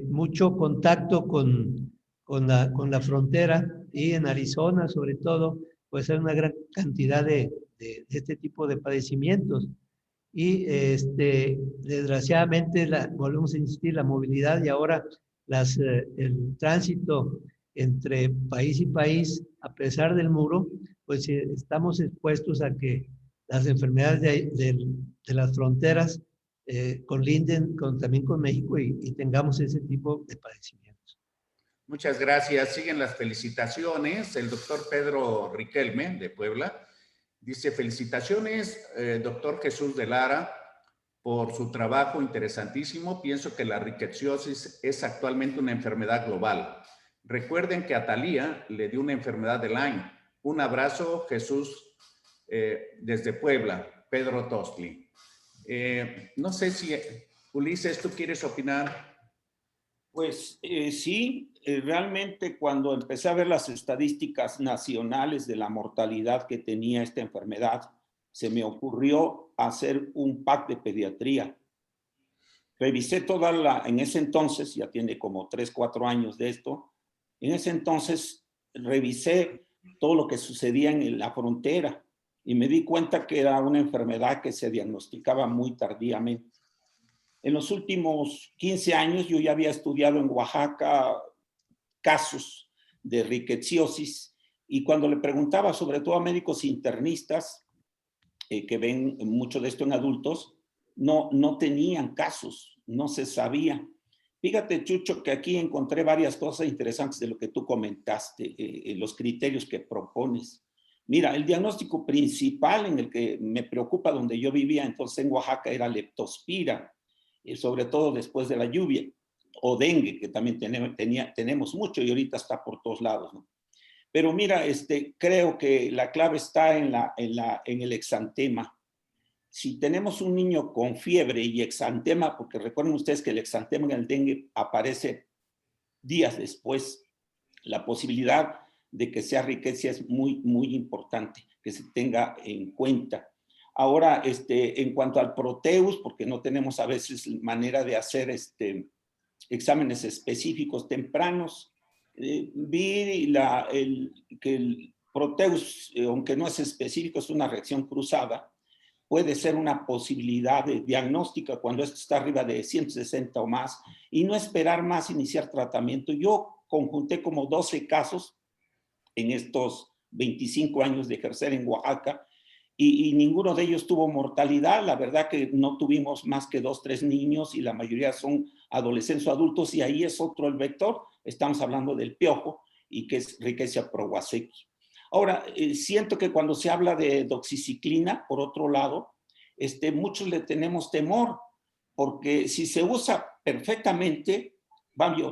mucho contacto con la frontera y en Arizona sobre todo, pues hay una gran cantidad de este tipo de padecimientos. Y desgraciadamente, volvemos a insistir, la movilidad y ahora el tránsito entre país y país, a pesar del muro, pues estamos expuestos a que las enfermedades de las fronteras conlinden también con México y tengamos ese tipo de padecimientos. Muchas gracias. Siguen las felicitaciones. El doctor Pedro Riquelme, de Puebla, dice: felicitaciones, doctor Jesús de Lara, por su trabajo interesantísimo. Pienso que la riqueciosis es actualmente una enfermedad global. Recuerden que a Thalía le dio una enfermedad de Lyme. Un abrazo, Jesús, desde Puebla, Pedro Tostli. No sé si, Ulises, ¿tú quieres opinar? Pues sí, realmente cuando empecé a ver las estadísticas nacionales de la mortalidad que tenía esta enfermedad, se me ocurrió hacer un pack de pediatría. Revisé en ese entonces, ya tiene como 3, 4 años de esto, en ese entonces revisé todo lo que sucedía en la frontera y me di cuenta que era una enfermedad que se diagnosticaba muy tardíamente. En los últimos 15 años yo ya había estudiado en Oaxaca casos de riqueciosis y cuando le preguntaba sobre todo a médicos internistas que ven mucho de esto en adultos, no tenían casos, no se sabía. Fíjate, Chucho, que aquí encontré varias cosas interesantes de lo que tú comentaste, los criterios que propones. Mira, el diagnóstico principal en el que me preocupa donde yo vivía entonces en Oaxaca era leptospira, sobre todo después de la lluvia, o dengue, que también tenemos mucho y ahorita está por todos lados, ¿no? Pero mira, creo que la clave está en el exantema. Si tenemos un niño con fiebre y exantema, porque recuerden ustedes que el exantema en el dengue aparece días después, la posibilidad de que sea riqueza es muy, muy importante, que se tenga en cuenta. Ahora, en cuanto al Proteus, porque no tenemos a veces manera de hacer exámenes específicos tempranos, vi que el Proteus, aunque no es específico, es una reacción cruzada, puede ser una posibilidad de diagnóstica cuando esto está arriba de 160 o más y no esperar más iniciar tratamiento. Yo conjunté como 12 casos en estos 25 años de ejercer en Oaxaca y ninguno de ellos tuvo mortalidad. La verdad que no tuvimos más que 2, 3 niños y la mayoría son adolescentes o adultos y ahí es otro el vector. Estamos hablando del piojo y que es Rickettsia prowazekii. Ahora, siento que cuando se habla de doxiciclina, por otro lado, muchos le tenemos temor, porque si se usa perfectamente,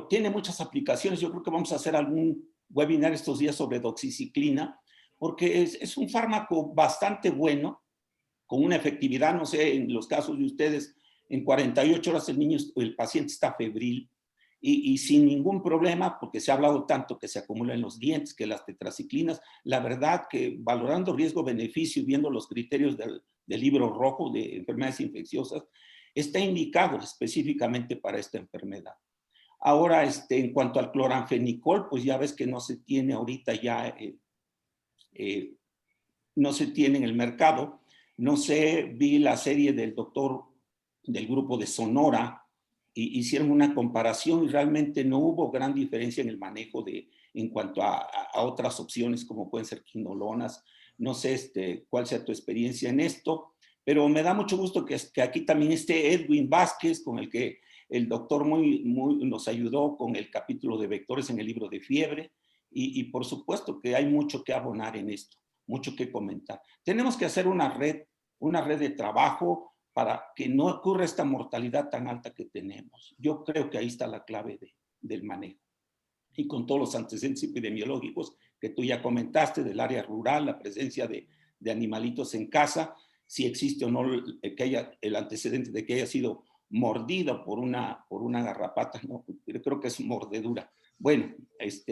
tiene muchas aplicaciones. Yo creo que vamos a hacer algún webinar estos días sobre doxiciclina, porque es un fármaco bastante bueno, con una efectividad, no sé, en los casos de ustedes, en 48 horas el paciente está febril y sin ningún problema, porque se ha hablado tanto que se acumula en los dientes, que las tetraciclinas, la verdad que valorando riesgo-beneficio y viendo los criterios del libro rojo de enfermedades infecciosas, está indicado específicamente para esta enfermedad. Ahora, en cuanto al cloranfenicol, pues ya ves que no se tiene ahorita ya, no se tiene en el mercado. No sé, vi la serie del doctor del grupo de Sonora, y hicieron una comparación y realmente no hubo gran diferencia en el manejo en cuanto a otras opciones como pueden ser quinolonas. No sé cuál sea tu experiencia en esto, Pero me da mucho gusto que aquí también esté Edwin Vázquez, con el que el doctor nos ayudó con el capítulo de vectores en el libro de fiebre. Y por supuesto que hay mucho que abonar en esto, mucho que comentar. Tenemos que hacer una red de trabajo para que no ocurra esta mortalidad tan alta que tenemos. Yo creo que ahí está la clave del manejo. Y con todos los antecedentes epidemiológicos que tú ya comentaste del área rural, la presencia de animalitos en casa, si existe o no el antecedente de que haya sido mordida por una garrapata, no, creo que es mordedura. Bueno,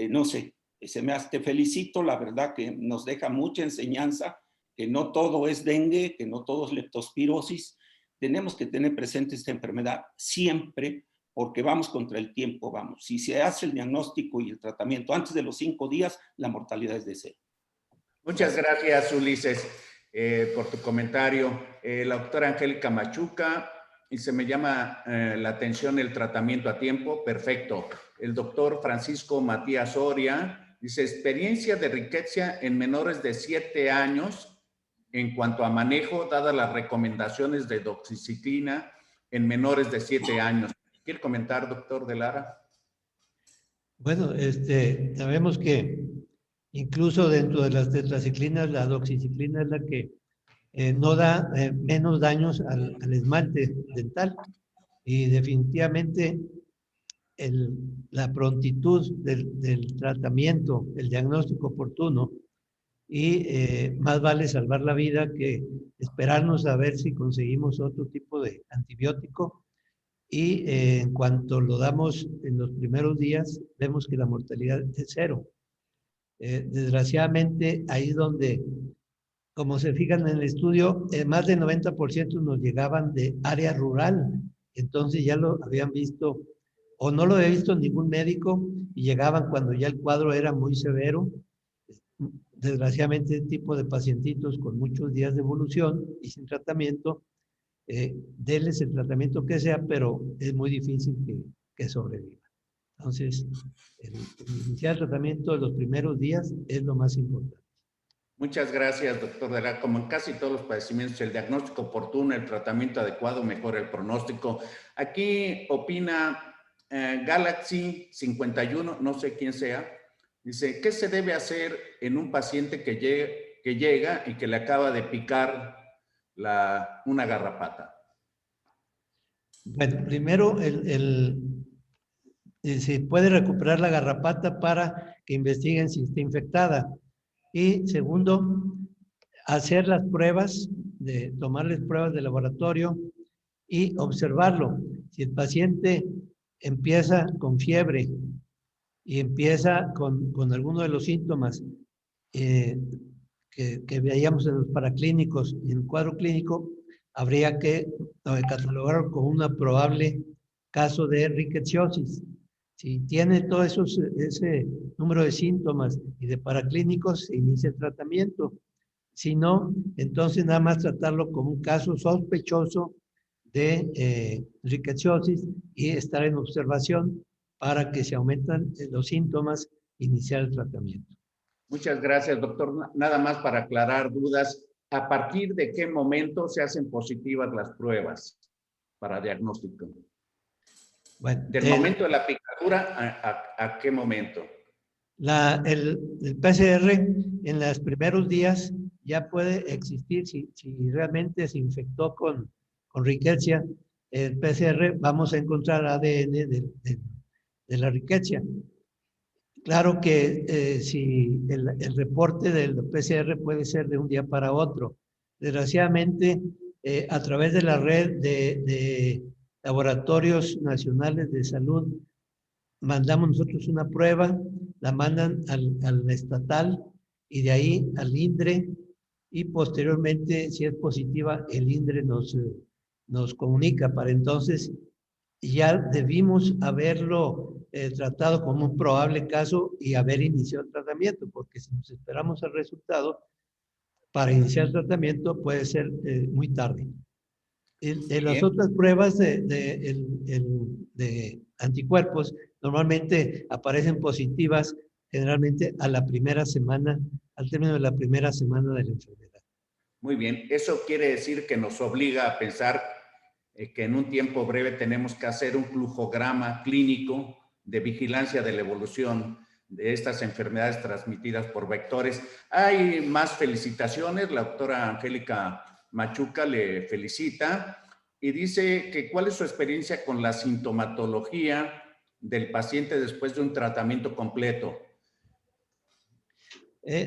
no sé, te felicito, la verdad que nos deja mucha enseñanza, que no todo es dengue, que no todo es leptospirosis. Tenemos que tener presente esta enfermedad siempre, porque vamos contra el tiempo, vamos. Si se hace el diagnóstico y el tratamiento antes de los 5 días, la mortalidad es de 0. Muchas gracias, Ulises, por tu comentario. La doctora Angélica Machuca, y se me llama la atención el tratamiento a tiempo. Perfecto. El doctor Francisco Matías Soria dice, experiencia de riqueza en menores de 7 años en cuanto a manejo, dadas las recomendaciones de doxiciclina en menores de 7 años. ¿Quiere comentar, doctor de Lara? Bueno, sabemos que incluso dentro de las tetraciclinas, la doxiciclina es la que no da menos daños al esmalte dental. Y definitivamente la prontitud del tratamiento, el diagnóstico oportuno, y más vale salvar la vida que esperarnos a ver si conseguimos otro tipo de antibiótico. Y en cuanto lo damos en los primeros días, vemos que la mortalidad es 0. Desgraciadamente, ahí donde, como se fijan en el estudio, más del 90% nos llegaban de área rural. Entonces ya lo habían visto, o no lo había visto ningún médico, y llegaban cuando ya el cuadro era muy severo. Desgraciadamente, este tipo de pacientitos con muchos días de evolución y sin tratamiento, denles el tratamiento que sea, pero es muy difícil que sobreviva. Entonces, iniciar el tratamiento de los primeros días es lo más importante. Muchas gracias, doctor de Lara. Como en casi todos los padecimientos, el diagnóstico oportuno, el tratamiento adecuado mejora el pronóstico. Aquí opina Galaxy 51, no sé quién sea, dice, ¿qué se debe hacer en un paciente que llega y que le acaba de picar una garrapata? Bueno, primero, se puede recuperar la garrapata para que investiguen si está infectada. Y segundo, hacer las pruebas, tomarles pruebas de laboratorio y observarlo. Si el paciente empieza con fiebre y empieza con alguno de los síntomas que veíamos en los paraclínicos y en el cuadro clínico, habría que catalogarlo como un probable caso de rickettsiosis. Si tiene todo ese número de síntomas y de paraclínicos, se inicia el tratamiento. Si no, entonces nada más tratarlo como un caso sospechoso de rickettsiosis y estar en observación para que si aumentan los síntomas, iniciar el tratamiento. Muchas gracias, doctor. Nada más para aclarar dudas, ¿a partir de qué momento se hacen positivas las pruebas para diagnóstico? Bueno, ¿Del momento de la picadura a qué momento? El PCR en los primeros días ya puede existir si realmente se infectó con rickettsia. El PCR vamos a encontrar ADN de la rickettsia. Claro que si el reporte del PCR puede ser de un día para otro. Desgraciadamente, a través de la red de laboratorios nacionales de salud, mandamos nosotros una prueba, la mandan al estatal y de ahí al INDRE, y posteriormente, si es positiva, el INDRE nos comunica. Para entonces ya debimos haberlo tratado como un probable caso y haber iniciado el tratamiento, porque si nos esperamos el resultado para iniciar el tratamiento puede ser muy tarde. En las otras pruebas de anticuerpos normalmente aparecen positivas generalmente a la primera semana, al término de la primera semana de la enfermedad. Muy bien, eso quiere decir que nos obliga a pensar que en un tiempo breve tenemos que hacer un flujograma clínico de vigilancia de la evolución de estas enfermedades transmitidas por vectores. Hay más felicitaciones, la doctora Angélica Machuca le felicita y dice que cuál es su experiencia con la sintomatología del paciente después de un tratamiento completo.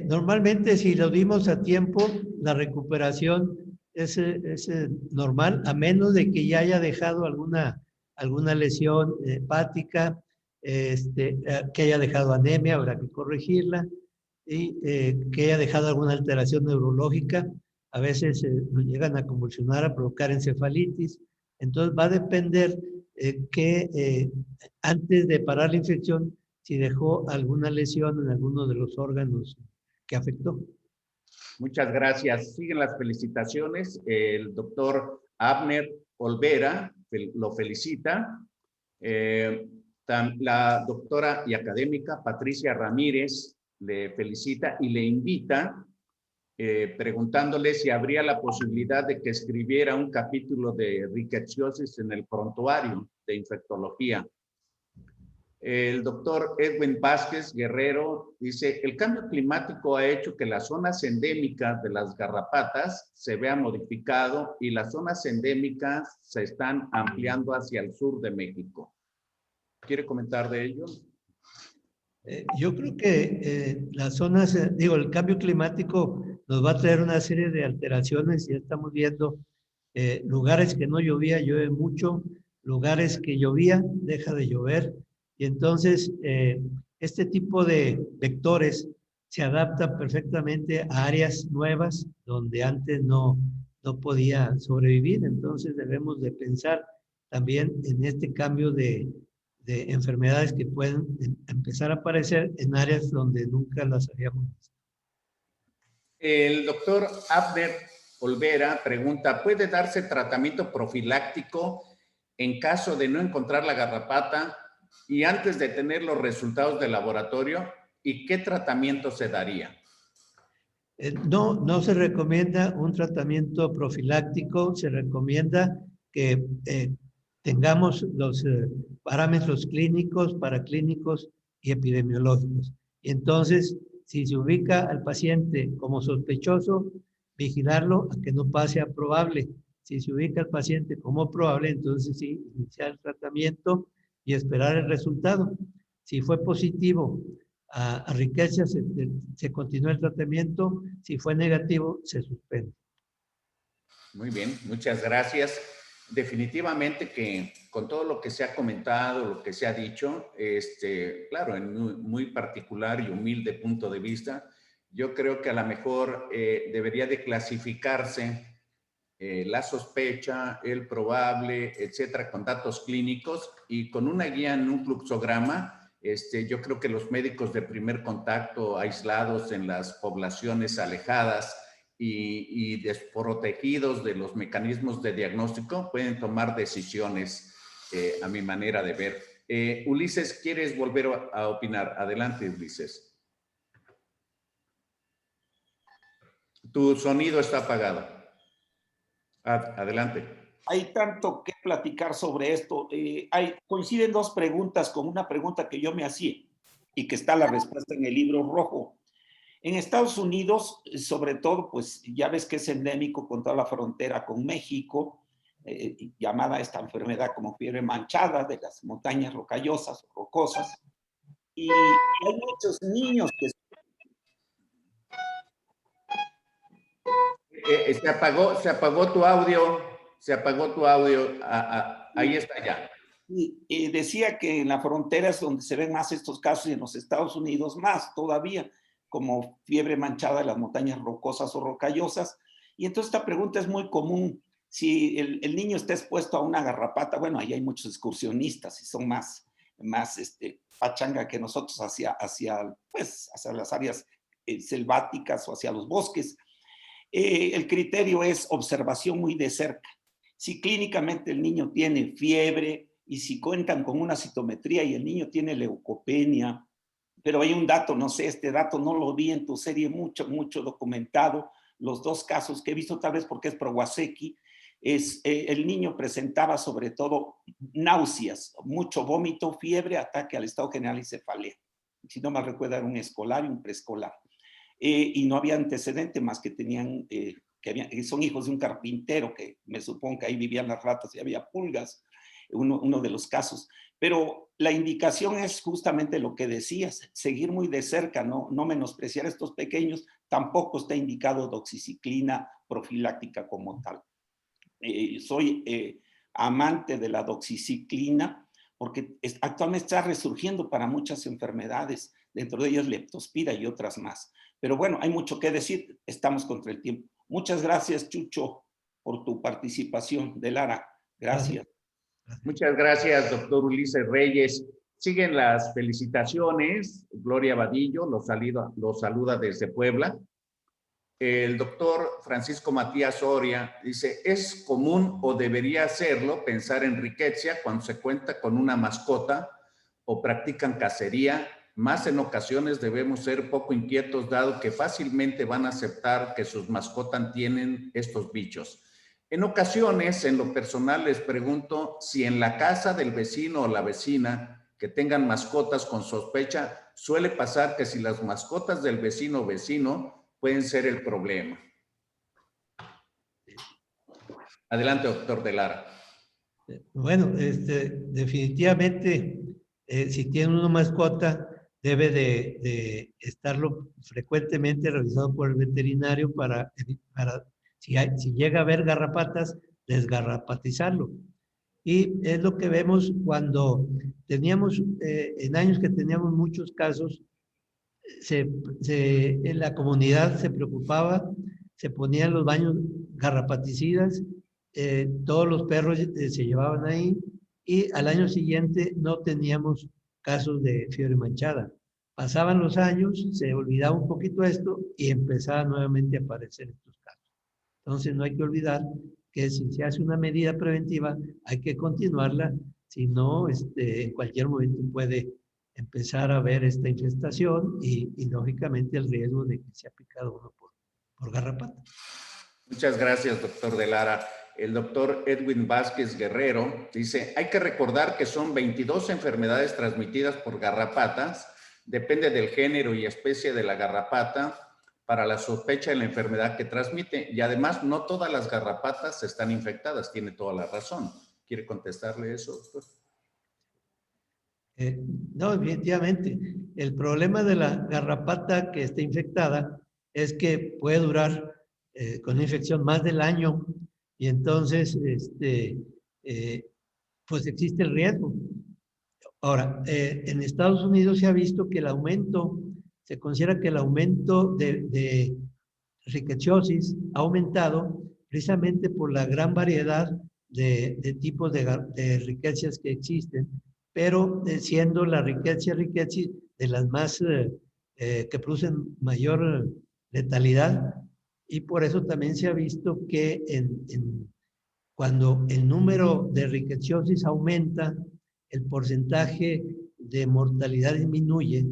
Normalmente, si lo dimos a tiempo, la recuperación es normal, a menos de que ya haya dejado alguna lesión hepática, que haya dejado anemia, habrá que corregirla, y que haya dejado alguna alteración neurológica. A veces nos llegan a convulsionar, a provocar encefalitis. Entonces va a depender que antes de parar la infección, si dejó alguna lesión en alguno de los órganos que afectó. Muchas gracias. Siguen las felicitaciones. El doctor Abner Olvera lo felicita. La doctora y académica Patricia Ramírez le felicita y le invita preguntándole si habría la posibilidad de que escribiera un capítulo de rickettsiosis en el prontuario de infectología. El doctor Edwin Vázquez Guerrero dice, el cambio climático ha hecho que las zonas endémicas de las garrapatas se vean modificado y las zonas endémicas se están ampliando hacia el sur de México. ¿Quiere comentar de ello? Yo creo que las zonas, el cambio climático nos va a traer una serie de alteraciones. Ya estamos viendo lugares que no llovía, llueve mucho, lugares que llovía, deja de llover. Y entonces, este tipo de vectores se adaptan perfectamente a áreas nuevas donde antes no podía sobrevivir. Entonces, debemos de pensar también en este cambio de enfermedades que pueden empezar a aparecer en áreas donde nunca las habíamos visto. El doctor Abner Olvera pregunta, ¿puede darse tratamiento profiláctico en caso de no encontrar la garrapata y antes de tener los resultados del laboratorio? ¿Y qué tratamiento se daría? No se recomienda un tratamiento profiláctico, se recomienda que tengamos los parámetros clínicos, paraclínicos y epidemiológicos. Y entonces, si se ubica al paciente como sospechoso, vigilarlo a que no pase a probable. Si se ubica al paciente como probable, entonces sí, iniciar el tratamiento y esperar el resultado. Si fue positivo a riqueza, se continúa el tratamiento. Si fue negativo, se suspende. Muy bien, muchas gracias. Definitivamente que con todo lo que se ha comentado, lo que se ha dicho, claro, en muy particular y humilde punto de vista, yo creo que a lo mejor debería de clasificarse la sospecha, el probable, etcétera, con datos clínicos y con una guía en un fluxograma. Yo creo que los médicos de primer contacto aislados en las poblaciones alejadas y desprotegidos de los mecanismos de diagnóstico pueden tomar decisiones a mi manera de ver. Ulises, ¿quieres volver a opinar? Adelante, Ulises. Tu sonido está apagado. Adelante. Hay tanto que platicar sobre esto. Coinciden dos preguntas con una pregunta que yo me hacía y que está la respuesta en el libro rojo. En Estados Unidos, sobre todo, pues ya ves que es endémico con toda la frontera con México, llamada esta enfermedad como fiebre manchada de las montañas rocallosas o rocosas. Y hay muchos niños que... Se apagó tu audio. Se apagó tu audio. Ahí está ya. Y decía que en la frontera es donde se ven más estos casos y en los Estados Unidos más todavía, como fiebre manchada de las montañas rocosas o rocallosas. Y entonces esta pregunta es muy común. Si el niño está expuesto a una garrapata, bueno, ahí hay muchos excursionistas y son más pachanga que nosotros hacia las áreas selváticas o hacia los bosques. El criterio es observación muy de cerca. Si clínicamente el niño tiene fiebre y si cuentan con una citometría y el niño tiene leucopenia, pero hay un dato, no sé, este dato no lo vi en tu serie mucho documentado, los dos casos que he visto, tal vez porque es Prowazeki, el niño presentaba sobre todo náuseas, mucho vómito, fiebre, ataque al estado general y cefalea. Si no mal recuerdo, era un escolar y un preescolar. Y no había antecedente más que tenían, que son hijos de un carpintero, que me supongo que ahí vivían las ratas y había pulgas, uno de los casos. Pero la indicación es justamente lo que decías, seguir muy de cerca, no menospreciar a estos pequeños. Tampoco está indicado doxiciclina profiláctica como tal. Soy amante de la doxiciclina porque actualmente está resurgiendo para muchas enfermedades, dentro de ellas leptospira y otras más. Pero bueno, hay mucho que decir, estamos contra el tiempo. Muchas gracias, Chucho, por tu participación. De Lara, gracias. Muchas gracias, doctor Ulises Reyes. Siguen las felicitaciones. Gloria Vadillo los saluda desde Puebla. El doctor Francisco Matías Soria dice, ¿es común o debería serlo pensar en rickettsia cuando se cuenta con una mascota o practican cacería? Más en ocasiones debemos ser poco inquietos dado que fácilmente van a aceptar que sus mascotas tienen estos bichos. En ocasiones, en lo personal, les pregunto si en la casa del vecino o la vecina que tengan mascotas con sospecha, suele pasar que si las mascotas del vecino o vecino pueden ser el problema. Adelante, doctor de Lara. Bueno, definitivamente, si tiene una mascota, debe de estarlo frecuentemente revisado por el veterinario para si llega a haber garrapatas, desgarrapatizarlo. Y es lo que vemos cuando teníamos, en años que teníamos muchos casos, en la comunidad se preocupaba, se ponían los baños garrapaticidas, todos los perros se llevaban ahí y al año siguiente no teníamos casos de fiebre manchada. Pasaban los años, se olvidaba un poquito esto y empezaba nuevamente a aparecer estos casos. Entonces no hay que olvidar que si se hace una medida preventiva hay que continuarla, si no, en cualquier momento puede empezar a ver esta infestación y lógicamente el riesgo de que sea picado uno por garrapata. Muchas gracias, doctor de Lara. El doctor Edwin Vázquez Guerrero dice, hay que recordar que son 22 enfermedades transmitidas por garrapatas, depende del género y especie de la garrapata para la sospecha de la enfermedad que transmite y además no todas las garrapatas están infectadas, tiene toda la razón. ¿Quiere contestarle eso, doctor? No, definitivamente. El problema de la garrapata que está infectada es que puede durar con infección más del año y entonces pues existe el riesgo. Ahora, en Estados Unidos se ha visto que el aumento, se considera que el aumento de rickettsiosis ha aumentado precisamente por la gran variedad de tipos de riquezas que existen, pero siendo la rickettsia de las más que producen mayor letalidad, y por eso también se ha visto que cuando el número de rickettsiosis aumenta, el porcentaje de mortalidad disminuye,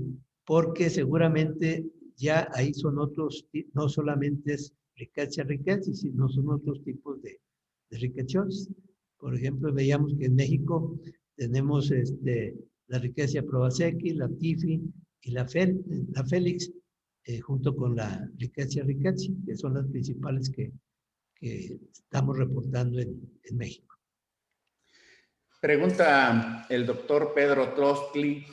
porque seguramente ya ahí son otros, no solamente es rickettsia, sino son otros tipos de rickettsiosis. Por ejemplo, veíamos que en México tenemos la rickettsia Prowazeki, la TIFI y la Félix, junto con la rickettsia, que son las principales que estamos reportando en México. Pregunta el doctor Pedro Tlostli,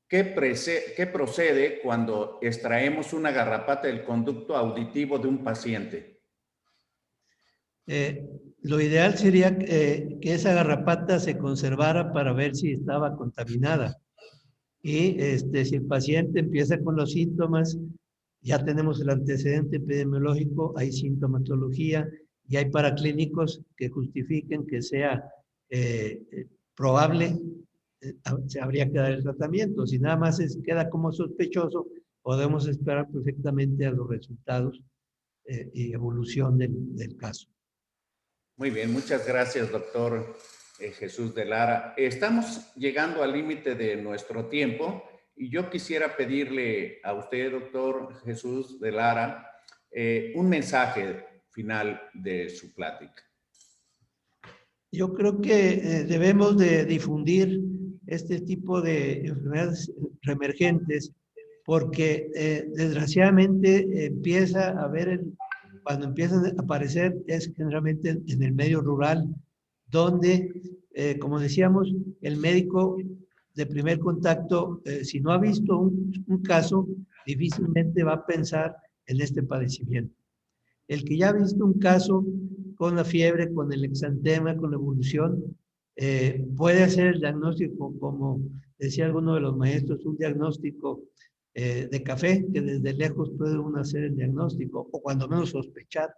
¿qué procede cuando extraemos una garrapata del conducto auditivo de un paciente? Lo ideal sería que esa garrapata se conservara para ver si estaba contaminada. Y si el paciente empieza con los síntomas, ya tenemos el antecedente epidemiológico, hay sintomatología y hay paraclínicos que justifiquen que sea probable, se habría que dar el tratamiento. Si nada más queda como sospechoso, podemos esperar perfectamente a los resultados y evolución del caso. Muy bien, muchas gracias, doctor Jesús de Lara. Estamos llegando al límite de nuestro tiempo y yo quisiera pedirle a usted, doctor Jesús de Lara, un mensaje final de su plática. Yo creo que debemos de difundir este tipo de enfermedades reemergentes porque desgraciadamente empieza a haber, cuando empiezan a aparecer es generalmente en el medio rural, donde, como decíamos, el médico de primer contacto, si no ha visto un caso, difícilmente va a pensar en este padecimiento. El que ya ha visto un caso con la fiebre, con el exantema, con la evolución, puede hacer el diagnóstico, como decía alguno de los maestros, un diagnóstico de café, que desde lejos puede uno hacer el diagnóstico, o cuando menos sospechar.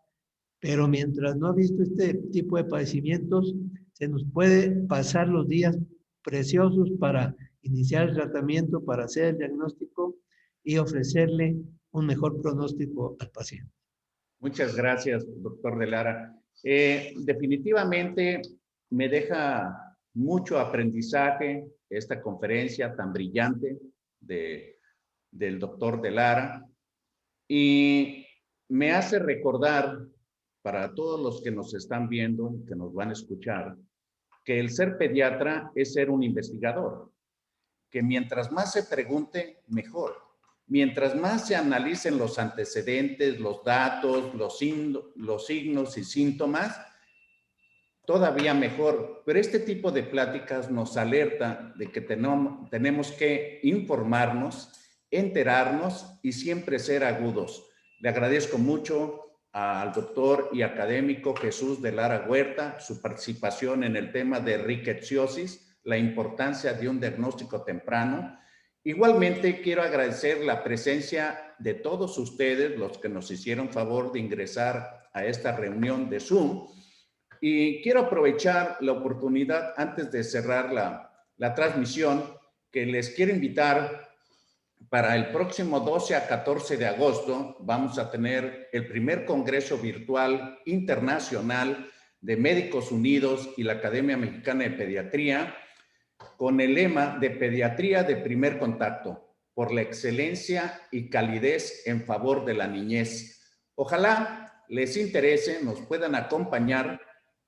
Pero mientras no ha visto este tipo de padecimientos, se nos puede pasar los días preciosos para iniciar el tratamiento, para hacer el diagnóstico y ofrecerle un mejor pronóstico al paciente. Muchas gracias, doctor de Lara. Definitivamente me deja mucho aprendizaje esta conferencia tan brillante del doctor de Lara y me hace recordar para todos los que nos están viendo y que nos van a escuchar que el ser pediatra es ser un investigador, que mientras más se pregunte, mejor. Mientras más se analicen los antecedentes, los datos, los signos y síntomas, todavía mejor. Pero este tipo de pláticas nos alerta de que tenemos que informarnos, enterarnos y siempre ser agudos. Le agradezco mucho al doctor y académico Jesús de Lara Huerta su participación en el tema de rickettsiosis, la importancia de un diagnóstico temprano. Igualmente quiero agradecer la presencia de todos ustedes, los que nos hicieron favor de ingresar a esta reunión de Zoom. Y quiero aprovechar la oportunidad antes de cerrar la transmisión, que les quiero invitar para el próximo 12 a 14 de agosto. Vamos a tener el primer Congreso Virtual Internacional de Médicos Unidos y la Academia Mexicana de Pediatría, con el lema de Pediatría de Primer Contacto, por la excelencia y calidez en favor de la niñez. Ojalá les interese, nos puedan acompañar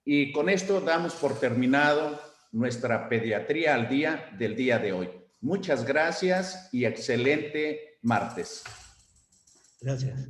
y con esto damos por terminado nuestra Pediatría al Día del día de hoy. Muchas gracias y excelente martes. Gracias.